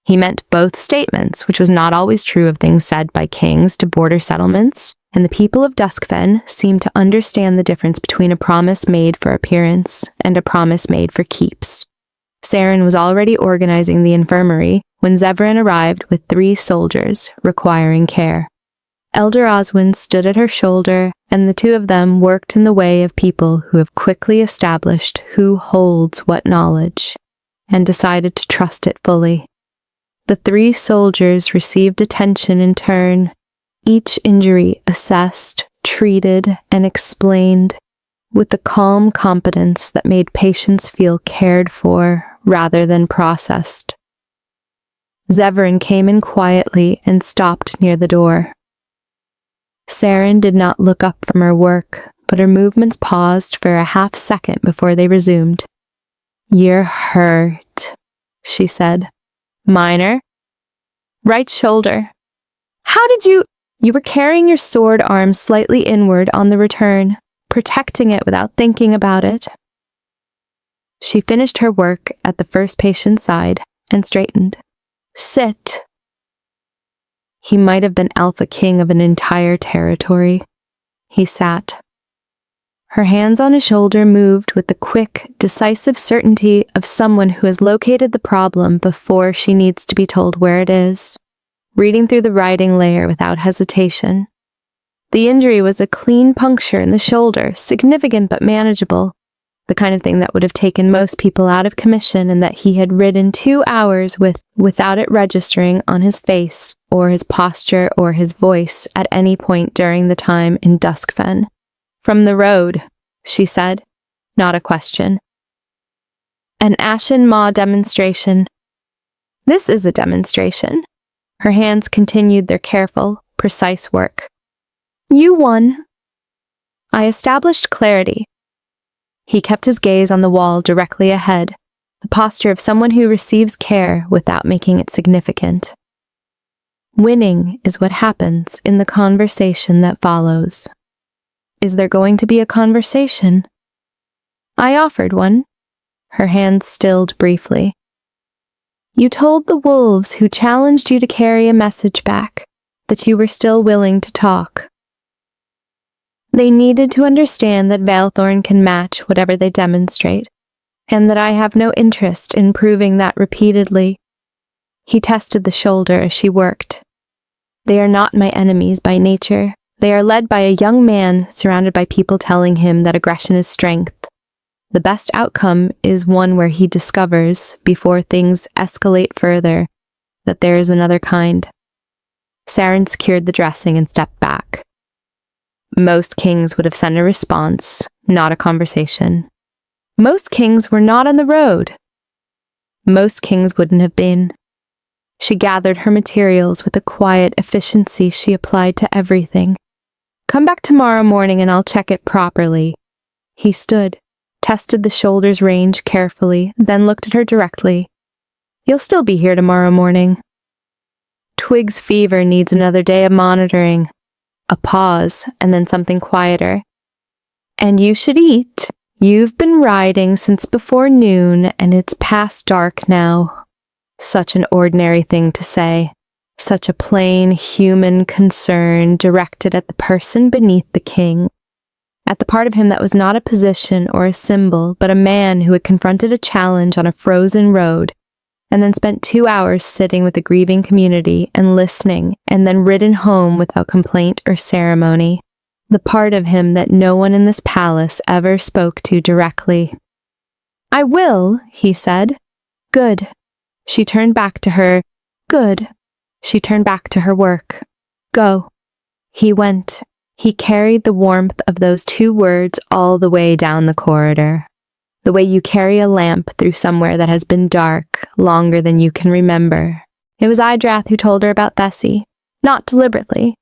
He meant both statements, which was not always true of things said by kings to border settlements, and the people of Duskfen seemed to understand the difference between a promise made for appearance and a promise made for keeps. Saren was already organizing the infirmary when Zevran arrived with 3 soldiers requiring care. Elder Oswin stood at her shoulder, and the 2 of them worked in the way of people who have quickly established who holds what knowledge, and decided to trust it fully. The 3 soldiers received attention in turn, each injury assessed, treated, and explained, with the calm competence that made patients feel cared for rather than processed. Zevran came in quietly and stopped near the door. Saren did not look up from her work, but her movements paused for a half-second before they resumed. "You're hurt," she said. "Minor?" "Right shoulder." "How did you—" "You were carrying your sword arm slightly inward on the return, protecting it without thinking about it." She finished her work at the first patient's side and straightened. "Sit." He might have been Alpha King of an entire territory. He sat. Her hands on his shoulder moved with the quick, decisive certainty of someone who has located the problem before she needs to be told where it is, reading through the writing layer without hesitation. The injury was a clean puncture in the shoulder, significant but manageable, the kind of thing that would have taken most people out of commission and that he had ridden 2 hours without it registering on his face or his posture or his voice at any point during the time in Duskfen. "From the road," she said, not a question. "An Ashen Maw demonstration." "This is a demonstration." Her hands continued their careful, precise work. "You won." "I established clarity." He kept his gaze on the wall directly ahead, the posture of someone who receives care without making it significant. Winning is what happens in the conversation that follows. Is there going to be a conversation? "I offered one." Her hands stilled briefly. "You told the wolves who challenged you to carry a message back that you were still willing to talk. They needed to understand that Valethorn can match whatever they demonstrate, and that I have no interest in proving that repeatedly." He tested the shoulder as she worked. "They are not my enemies by nature. They are led by a young man surrounded by people telling him that aggression is strength. The best outcome is one where he discovers, before things escalate further, that there is another kind." Saren secured the dressing and stepped back. Most kings would have sent a response, not a conversation. Most kings were not on the road. Most kings wouldn't have been. She gathered her materials with a quiet efficiency she applied to everything. "Come back tomorrow morning and I'll check it properly." He stood, tested the shoulder's range carefully, then looked at her directly. "You'll still be here tomorrow morning." "Twig's fever needs another day of monitoring." A pause, and then something quieter. "And you should eat. You've been riding since before noon, and it's past dark now." Such an ordinary thing to say. Such a plain human concern directed at the person beneath the king. At the part of him that was not a position or a symbol, but a man who had confronted a challenge on a frozen road, and then spent 2 hours sitting with the grieving community and listening, and then ridden home without complaint or ceremony, the part of him that no one in this palace ever spoke to directly. "I will," he said. "Good." She turned back to her. "Good." She turned back to her work. "Go." He went. He carried the warmth of those 2 words all the way down the corridor. The way you carry a lamp through somewhere that has been dark longer than you can remember. It was Idrath who told her about Thessie. Not deliberately.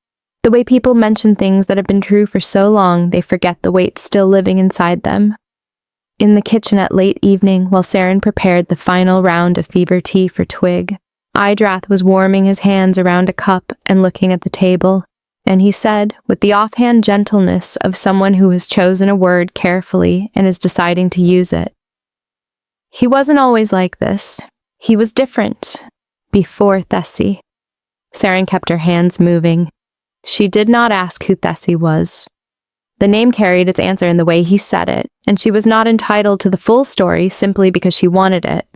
The way people mention things that have been true for so long they forget the weight still living inside them. In the kitchen at late evening, while Saren prepared the final round of fever tea for Twig, Idrath was warming his hands around a cup and looking at the table, and he said, with the offhand gentleness of someone who has chosen a word carefully and is deciding to use it, "He wasn't always like this. He was different. Before Thessie." Saren kept her hands moving. She did not ask who Thessie was. The name carried its answer in the way he said it, and she was not entitled to the full story simply because she wanted it.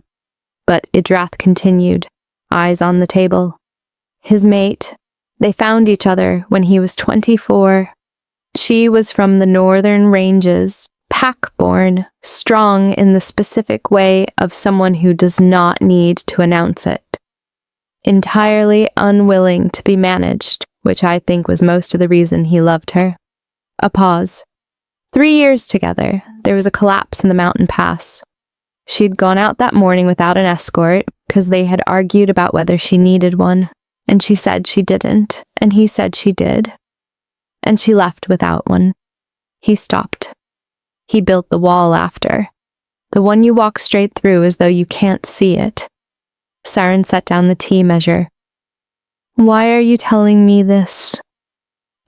But Idrath continued, eyes on the table. His mate. They found each other when he was 24. She was from the northern ranges, pack-born, strong in the specific way of someone who does not need to announce it. Entirely unwilling to be managed, which I think was most of the reason he loved her. A pause. 3 years together, there was a collapse in the mountain pass. She'd gone out that morning without an escort, because they had argued about whether she needed one, and she said she didn't, and he said she did. And she left without one. He stopped. He built the wall after. The one you walk straight through as though you can't see it. Saren set down the tea measure. "Why are you telling me this?"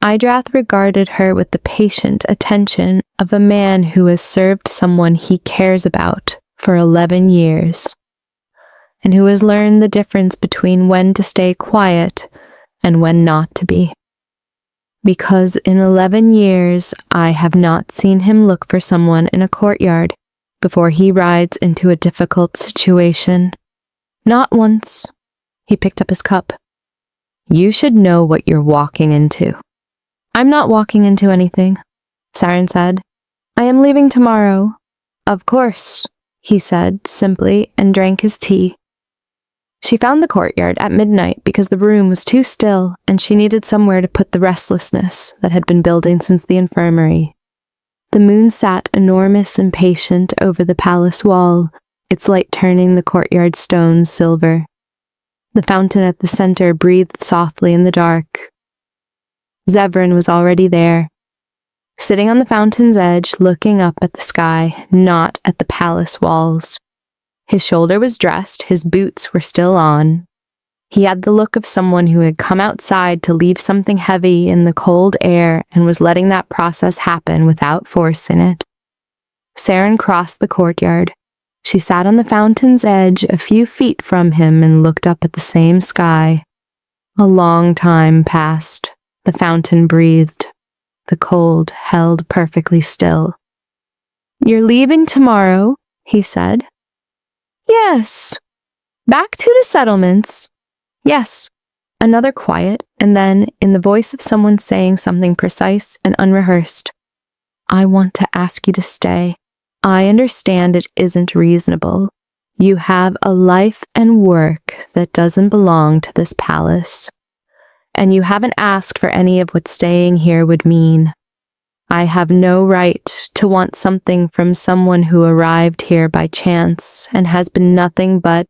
Idrath regarded her with the patient attention of a man who has served someone he cares about for 11 years, and who has learned the difference between when to stay quiet and when not to be. "Because in 11 years, I have not seen him look for someone in a courtyard before he rides into a difficult situation. Not once." He picked up his cup. "You should know what you're walking into." "I'm not walking into anything," Saren said. "I am leaving tomorrow." "Of course," he said simply, and drank his tea. She found the courtyard at midnight because the room was too still and she needed somewhere to put the restlessness that had been building since the infirmary. The moon sat enormous and patient over the palace wall, its light turning the courtyard stones silver. The fountain at the center breathed softly in the dark. Zevran was already there, sitting on the fountain's edge, looking up at the sky, not at the palace walls. His shoulder was dressed, his boots were still on. He had the look of someone who had come outside to leave something heavy in the cold air and was letting that process happen without force in it. Saren crossed the courtyard. She sat on the fountain's edge a few feet from him and looked up at the same sky. A long time passed. The fountain breathed. The cold held perfectly still. "You're leaving tomorrow," he said. "Yes." "Back to the settlements." "Yes." Another quiet, and then, in the voice of someone saying something precise and unrehearsed, "I want to ask you to stay. I understand it isn't reasonable. You have a life and work that doesn't belong to this palace. And you haven't asked for any of what staying here would mean. I have no right to want something from someone who arrived here by chance and has been nothing but..."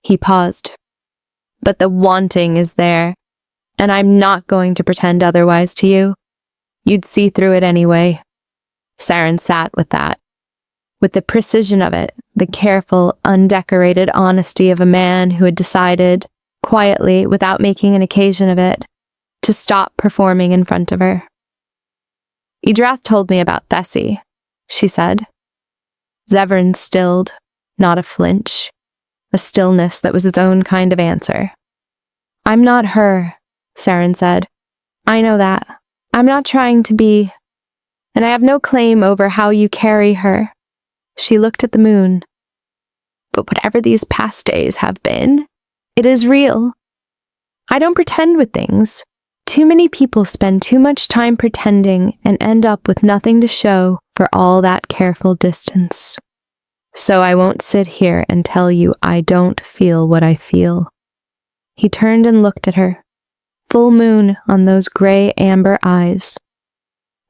He paused. "But the wanting is there, and I'm not going to pretend otherwise to you. You'd see through it anyway." Saren sat with that. With the precision of it, the careful, undecorated honesty of a man who had decided, quietly, without making an occasion of it, to stop performing in front of her. "Idrath told me about Thessie," she said. Zevran stilled, not a flinch, a stillness that was its own kind of answer. "I'm not her," Saren said. "I know that. I'm not trying to be, and I have no claim over how you carry her." She looked at the moon. "But whatever these past days have been, it is real. I don't pretend with things. too many people spend too much time pretending and end up with nothing to show for all that careful distance. So I won't sit here and tell you I don't feel what I feel." He turned and looked at her. Full moon on those gray amber eyes.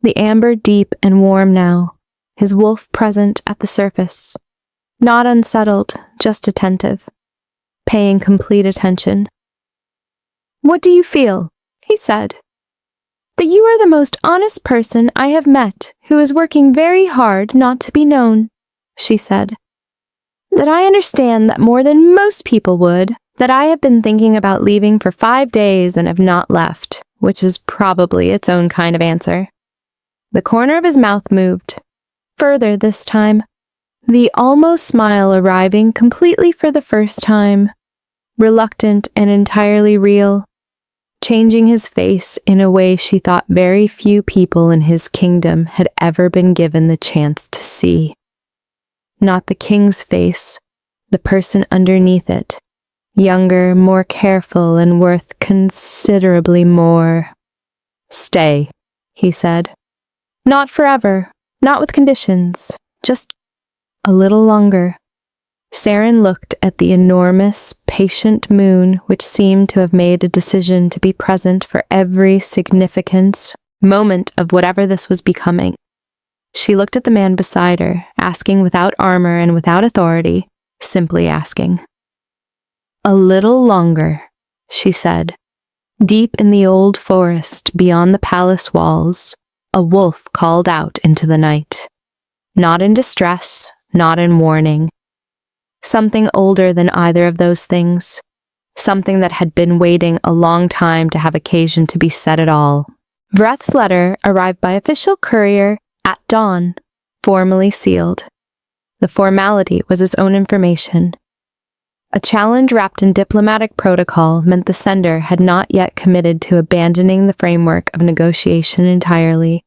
The amber deep and warm now, his wolf present at the surface. Not unsettled, just attentive. Paying complete attention. "What do you feel?" he said. "That you are the most honest person I have met who is working very hard not to be known," she said. "That I understand that more than most people would, that I have been thinking about leaving for 5 days and have not left, which is probably its own kind of answer." The corner of his mouth moved. Further this time. The almost smile arriving completely for the first time. Reluctant and entirely real. Changing his face in a way she thought very few people in his kingdom had ever been given the chance to see. Not the king's face, the person underneath it. Younger, more careful, and worth considerably more. "Stay," he said. "Not forever, not with conditions, just a little longer." Saren looked at the enormous, patient moon which seemed to have made a decision to be present for every significant moment of whatever this was becoming. She looked at the man beside her, asking without armor and without authority, simply asking. "A little longer," she said. Deep in the old forest, beyond the palace walls, a wolf called out into the night. Not in distress, not in warning. Something older than either of those things. Something that had been waiting a long time to have occasion to be said at all. Vreth's letter arrived by official courier at dawn, formally sealed. The formality was his own information. A challenge wrapped in diplomatic protocol meant the sender had not yet committed to abandoning the framework of negotiation entirely.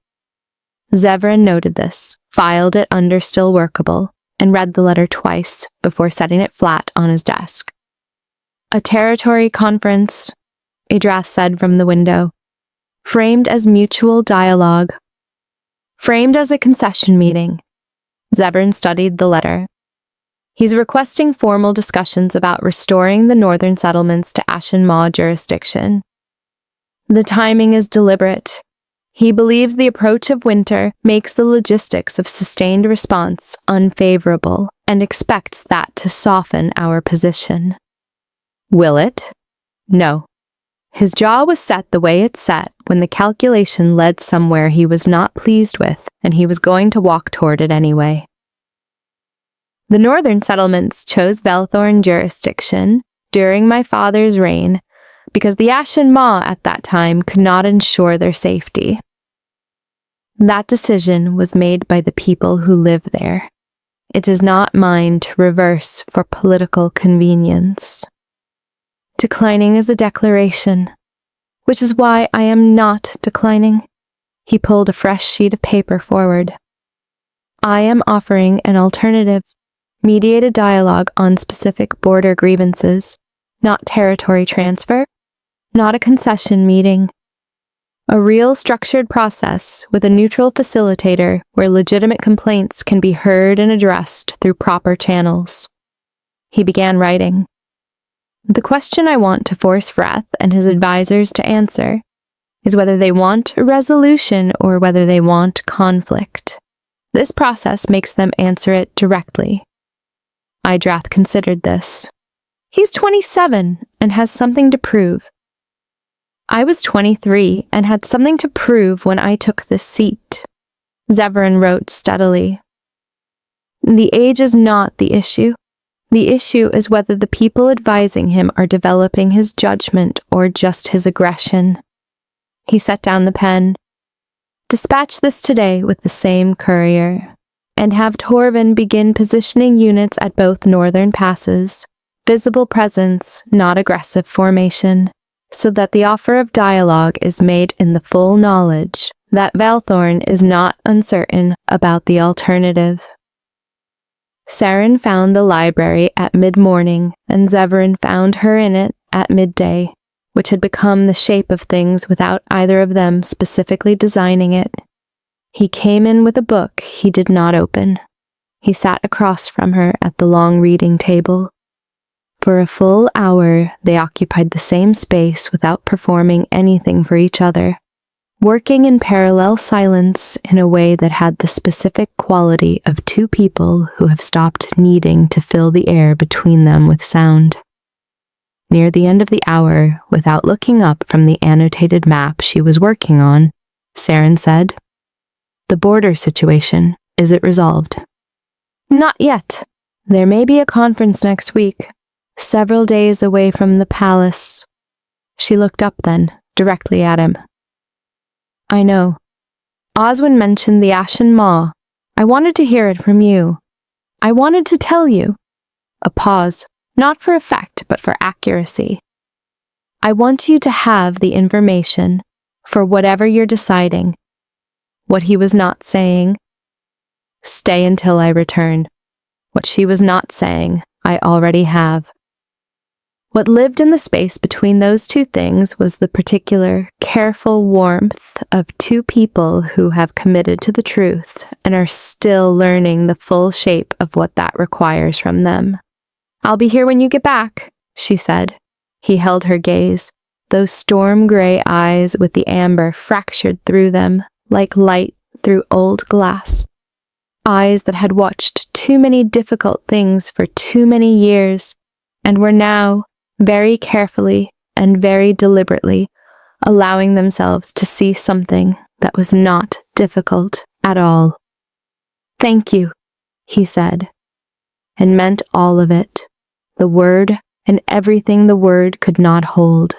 Zevran noted this, filed it under still workable, and read the letter twice before setting it flat on his desk. "A territory conference," Idrath said from the window. "Framed as mutual dialogue. Framed as a concession meeting." Zevran studied the letter. "He's requesting formal discussions about restoring the northern settlements to ARIANNA'S jurisdiction. The timing is deliberate. He believes the approach of winter makes the logistics of sustained response unfavorable and expects that to soften our position." Will it? No. His jaw was set the way it set when the calculation led somewhere he was not pleased with, and he was going to walk toward it anyway. The northern settlements chose Velthorn jurisdiction during my father's reign because the ARIANNA'S at that time could not ensure their safety. That decision was made by the people who live there. It is not mine to reverse for political convenience. Declining is a declaration, which is why I am not declining. He pulled a fresh sheet of paper forward. I am offering an alternative. Mediated dialogue on specific border grievances, not territory transfer, not a concession meeting. A real structured process with a neutral facilitator where legitimate complaints can be heard and addressed through proper channels. He began writing. The question I want to force Vreth and his advisors to answer is whether they want a resolution or whether they want conflict. This process makes them answer it directly. Idrath considered this. He's 27 and has something to prove. I was 23 and had something to prove when I took this seat. Zevran wrote steadily. The age is not the issue. The issue is whether the people advising him are developing his judgment or just his aggression. He set down the pen. Dispatch this today with the same courier. And have Torvin begin positioning units at both northern passes, visible presence, not aggressive formation, so that the offer of dialogue is made in the full knowledge that Velthorn is not uncertain about the alternative. Saren found the library at mid-morning, and Zevran found her in it at midday, which had become the shape of things without either of them specifically designing it. He came in with a book he did not open. He sat across from her at the long reading table. For a full hour, they occupied the same space without performing anything for each other, working in parallel silence in a way that had the specific quality of two people who have stopped needing to fill the air between them with sound. Near the end of the hour, without looking up from the annotated map she was working on, Saren said, "The border situation, is it resolved?" "Not yet. There may be a conference next week, several days away from the palace." She looked up then, directly at him. "I know. Oswin mentioned the Ashen Maw. I wanted to hear it from you. I wanted to tell you." A pause, not for effect, but for accuracy. "I want you to have the information for whatever you're deciding." What he was not saying, "Stay until I return." What she was not saying, "I already have." What lived in the space between those two things was the particular, careful warmth of two people who have committed to the truth and are still learning the full shape of what that requires from them. "I'll be here when you get back," she said. He held her gaze, those storm-gray eyes with the amber fractured through them, like light through old glass. Eyes that had watched too many difficult things for too many years, and were now, very carefully and very deliberately, allowing themselves to see something that was not difficult at all. "Thank you," he said, and meant all of it, the word and everything the word could not hold,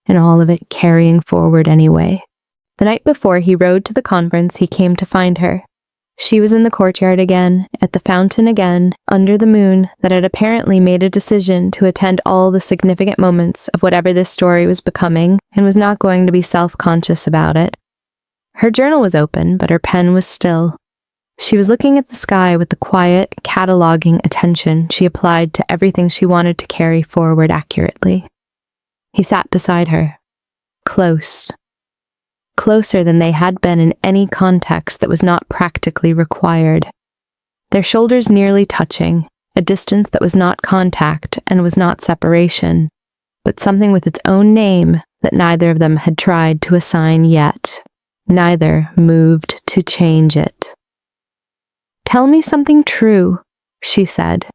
and all of it carrying forward anyway. The night before he rode to the conference, he came to find her. She was in the courtyard again, at the fountain again, under the moon that had apparently made a decision to attend all the significant moments of whatever this story was becoming, and was not going to be self-conscious about it. Her journal was open, but her pen was still. She was looking at the sky with the quiet, cataloging attention she applied to everything she wanted to carry forward accurately. He sat beside her, close. Closer than they had been in any context that was not practically required. Their shoulders nearly touching, a distance that was not contact and was not separation, but something with its own name that neither of them had tried to assign yet. Neither moved to change it. "Tell me something true," she said.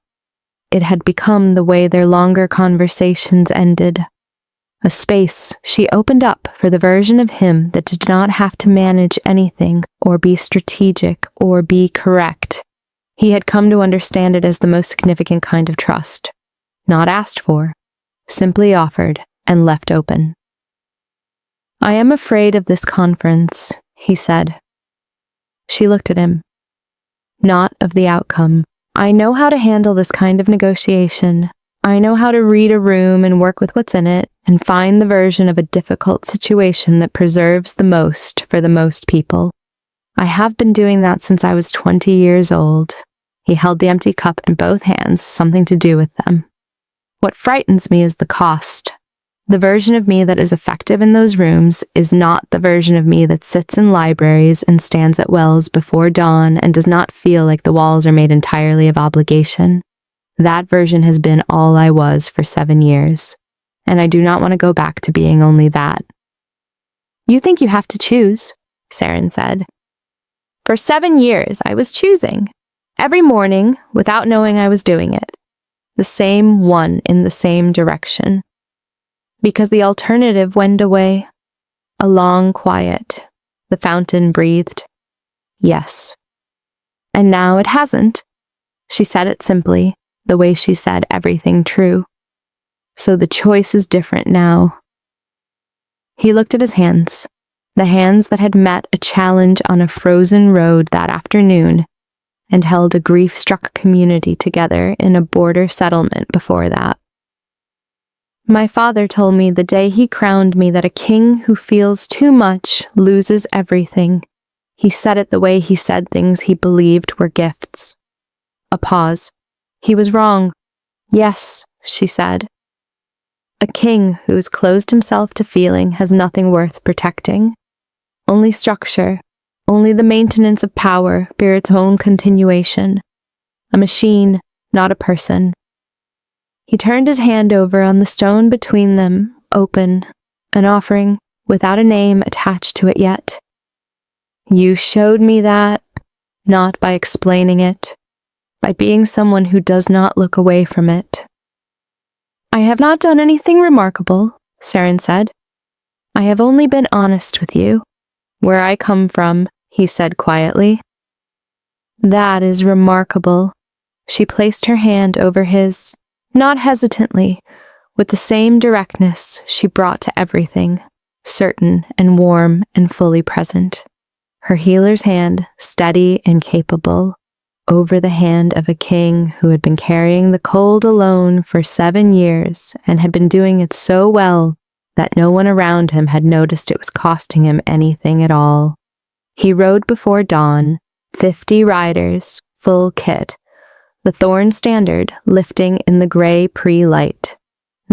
It had become the way their longer conversations ended. A space she opened up for the version of him that did not have to manage anything or be strategic or be correct. He had come to understand it as the most significant kind of trust. Not asked for, simply offered and left open. "I am afraid of this conference," he said. She looked at him. "Not of the outcome. I know how to handle this kind of negotiation. I know how to read a room and work with what's in it, and find the version of a difficult situation that preserves the most for the most people. I have been doing that since I was 20 years old." He held the empty cup in both hands, something to do with them. "What frightens me is the cost. The version of me that is effective in those rooms is not the version of me that sits in libraries and stands at wells before dawn and does not feel like the walls are made entirely of obligation. That version has been all I was for 7 years, and I do not want to go back to being only that." "You think you have to choose," Saren said. "For 7 years, I was choosing. Every morning, without knowing I was doing it. The same one in the same direction. Because the alternative went away." A long quiet. The fountain breathed. "Yes." "And now it hasn't." She said it simply, the way she said everything true. "So the choice is different now." He looked at his hands, the hands that had met a challenge on a frozen road that afternoon, and held a grief-struck community together in a border settlement before that. "My father told me the day he crowned me that a king who feels too much loses everything. He said it the way he said things he believed were gifts." A pause. "He was wrong." "Yes," she said. A king who has closed himself to feeling has nothing worth protecting. Only structure, only the maintenance of power bear its own continuation. A machine, not a person. He turned his hand over on the stone between them, open, an offering, without a name attached to it yet. You showed me that, not by explaining it, by being someone who does not look away from it. I have not done anything remarkable, Saren said. I have only been honest with you. Where I come from, he said quietly. That is remarkable. She placed her hand over his, not hesitantly, with the same directness she brought to everything, certain and warm and fully present. Her healer's hand, steady and capable, over the hand of a king who had been carrying the cold alone for 7 years and had been doing it so well that no one around him had noticed it was costing him anything at all. He rode before dawn, 50 riders, full kit, the thorn standard lifting in the gray pre-light.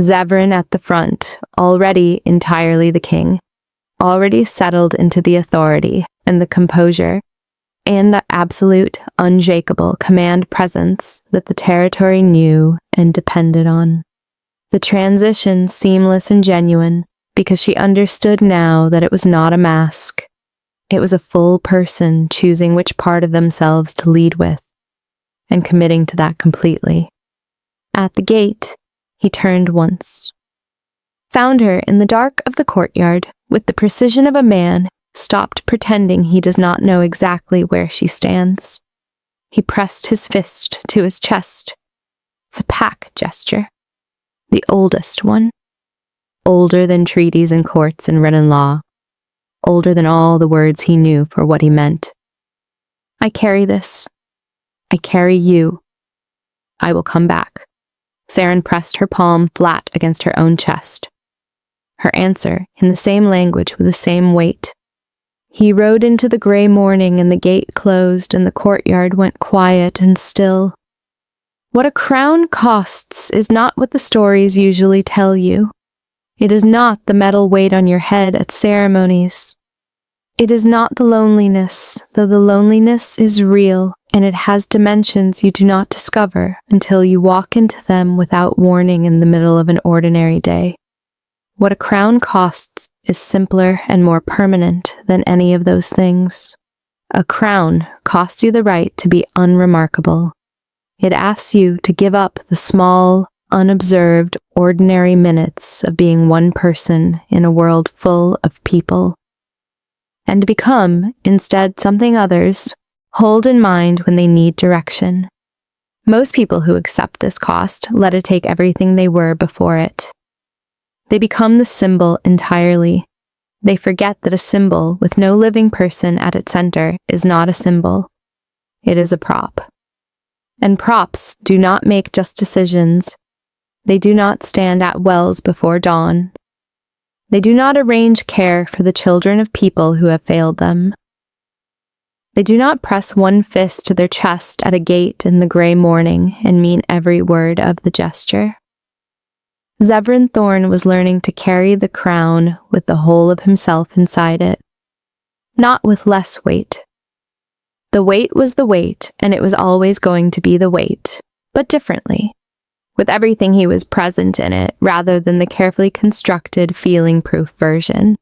Zevran at the front, already entirely the king, already settled into the authority and the composure and the absolute, unshakable command presence that the territory knew and depended on. The transition seamless and genuine, because she understood now that it was not a mask. It was a full person choosing which part of themselves to lead with, and committing to that completely. At the gate, he turned once. Found her in the dark of the courtyard, with the precision of a man, stopped pretending he does not know exactly where she stands. He pressed his fist to his chest. It's a pack gesture. The oldest one. Older than treaties and courts and written law. Older than all the words he knew for what he meant. I carry this. I carry you. I will come back. Saren pressed her palm flat against her own chest. Her answer, in the same language with the same weight. He rode into the gray morning and the gate closed and the courtyard went quiet and still. What a crown costs is not what the stories usually tell you. It is not the metal weight on your head at ceremonies. It is not the loneliness, though the loneliness is real and it has dimensions you do not discover until you walk into them without warning in the middle of an ordinary day. What a crown costs is simpler and more permanent than any of those things. A crown costs you the right to be unremarkable. It asks you to give up the small, unobserved, ordinary minutes of being one person in a world full of people, and to become, instead, something others hold in mind when they need direction. Most people who accept this cost let it take everything they were before it. They become the symbol entirely. They forget that a symbol with no living person at its center is not a symbol. It is a prop. And props do not make just decisions. They do not stand at wells before dawn. They do not arrange care for the children of people who have failed them. They do not press one fist to their chest at a gate in the gray morning and mean every word of the gesture. Zevran Thorn was learning to carry the crown with the whole of himself inside it, not with less weight. The weight was the weight, and it was always going to be the weight, but differently, with everything he was present in it rather than the carefully constructed, feeling-proof version,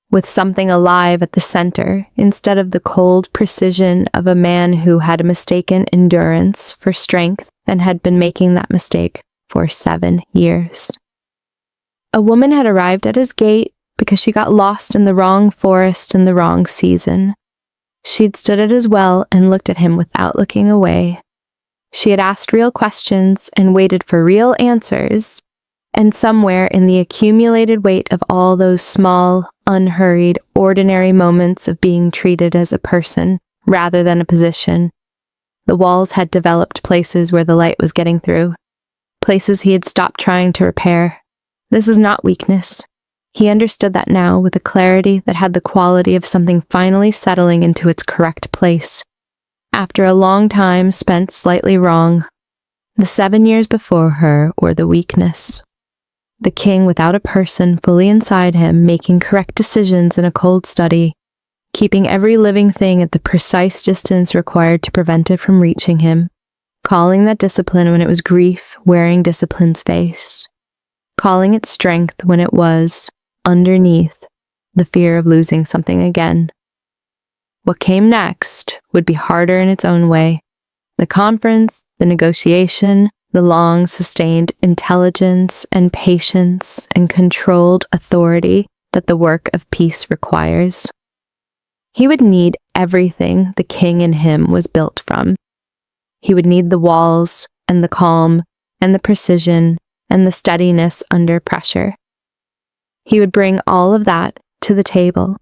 with something alive at the center instead of the cold precision of a man who had a mistaken endurance for strength and had been making that mistake for 7 years. A woman had arrived at his gate because she got lost in the wrong forest in the wrong season. She'd stood at his well and looked at him without looking away. She had asked real questions and waited for real answers, and somewhere in the accumulated weight of all those small, unhurried, ordinary moments of being treated as a person rather than a position, the walls had developed places where the light was getting through. Places he had stopped trying to repair. This was not weakness. He understood that now with a clarity that had the quality of something finally settling into its correct place. After a long time spent slightly wrong, the 7 years before her were the weakness. The king without a person fully inside him, making correct decisions in a cold study, keeping every living thing at the precise distance required to prevent it from reaching him, calling that discipline when it was grief wearing discipline's face, calling it strength when it was, underneath, the fear of losing something again. What came next would be harder in its own way. The conference, the negotiation, the long sustained intelligence and patience and controlled authority that the work of peace requires. He would need everything the king in him was built from. He would need the walls and the calm and the precision and the steadiness under pressure. He would bring all of that to the table.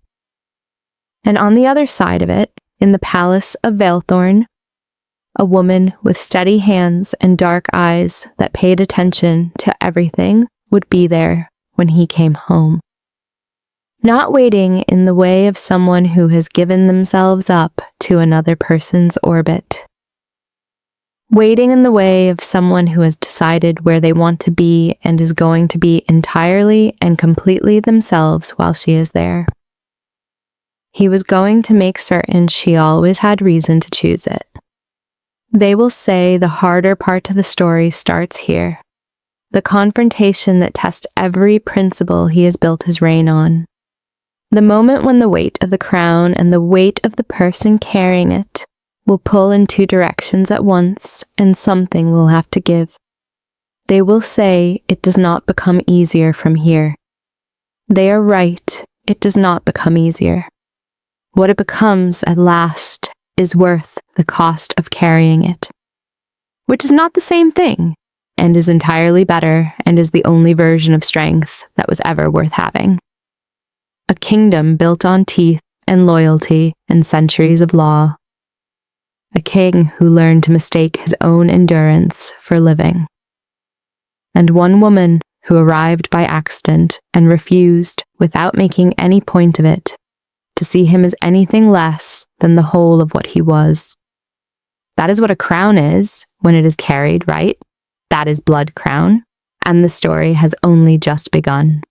And on the other side of it, in the palace of Valethorn, a woman with steady hands and dark eyes that paid attention to everything would be there when he came home. Not waiting in the way of someone who has given themselves up to another person's orbit. Waiting in the way of someone who has decided where they want to be and is going to be entirely and completely themselves while she is there. He was going to make certain she always had reason to choose it. They will say the harder part of the story starts here. The confrontation that tests every principle he has built his reign on. The moment when the weight of the crown and the weight of the person carrying it will pull in two directions at once, and something will have to give. They will say it does not become easier from here. They are right, it does not become easier. What it becomes at last is worth the cost of carrying it. Which is not the same thing, and is entirely better, and is the only version of strength that was ever worth having. A kingdom built on teeth and loyalty and centuries of law. A king who learned to mistake his own endurance for living. And one woman who arrived by accident and refused, without making any point of it, to see him as anything less than the whole of what he was. That is what a crown is when it is carried, right? That is blood crown, and the story has only just begun.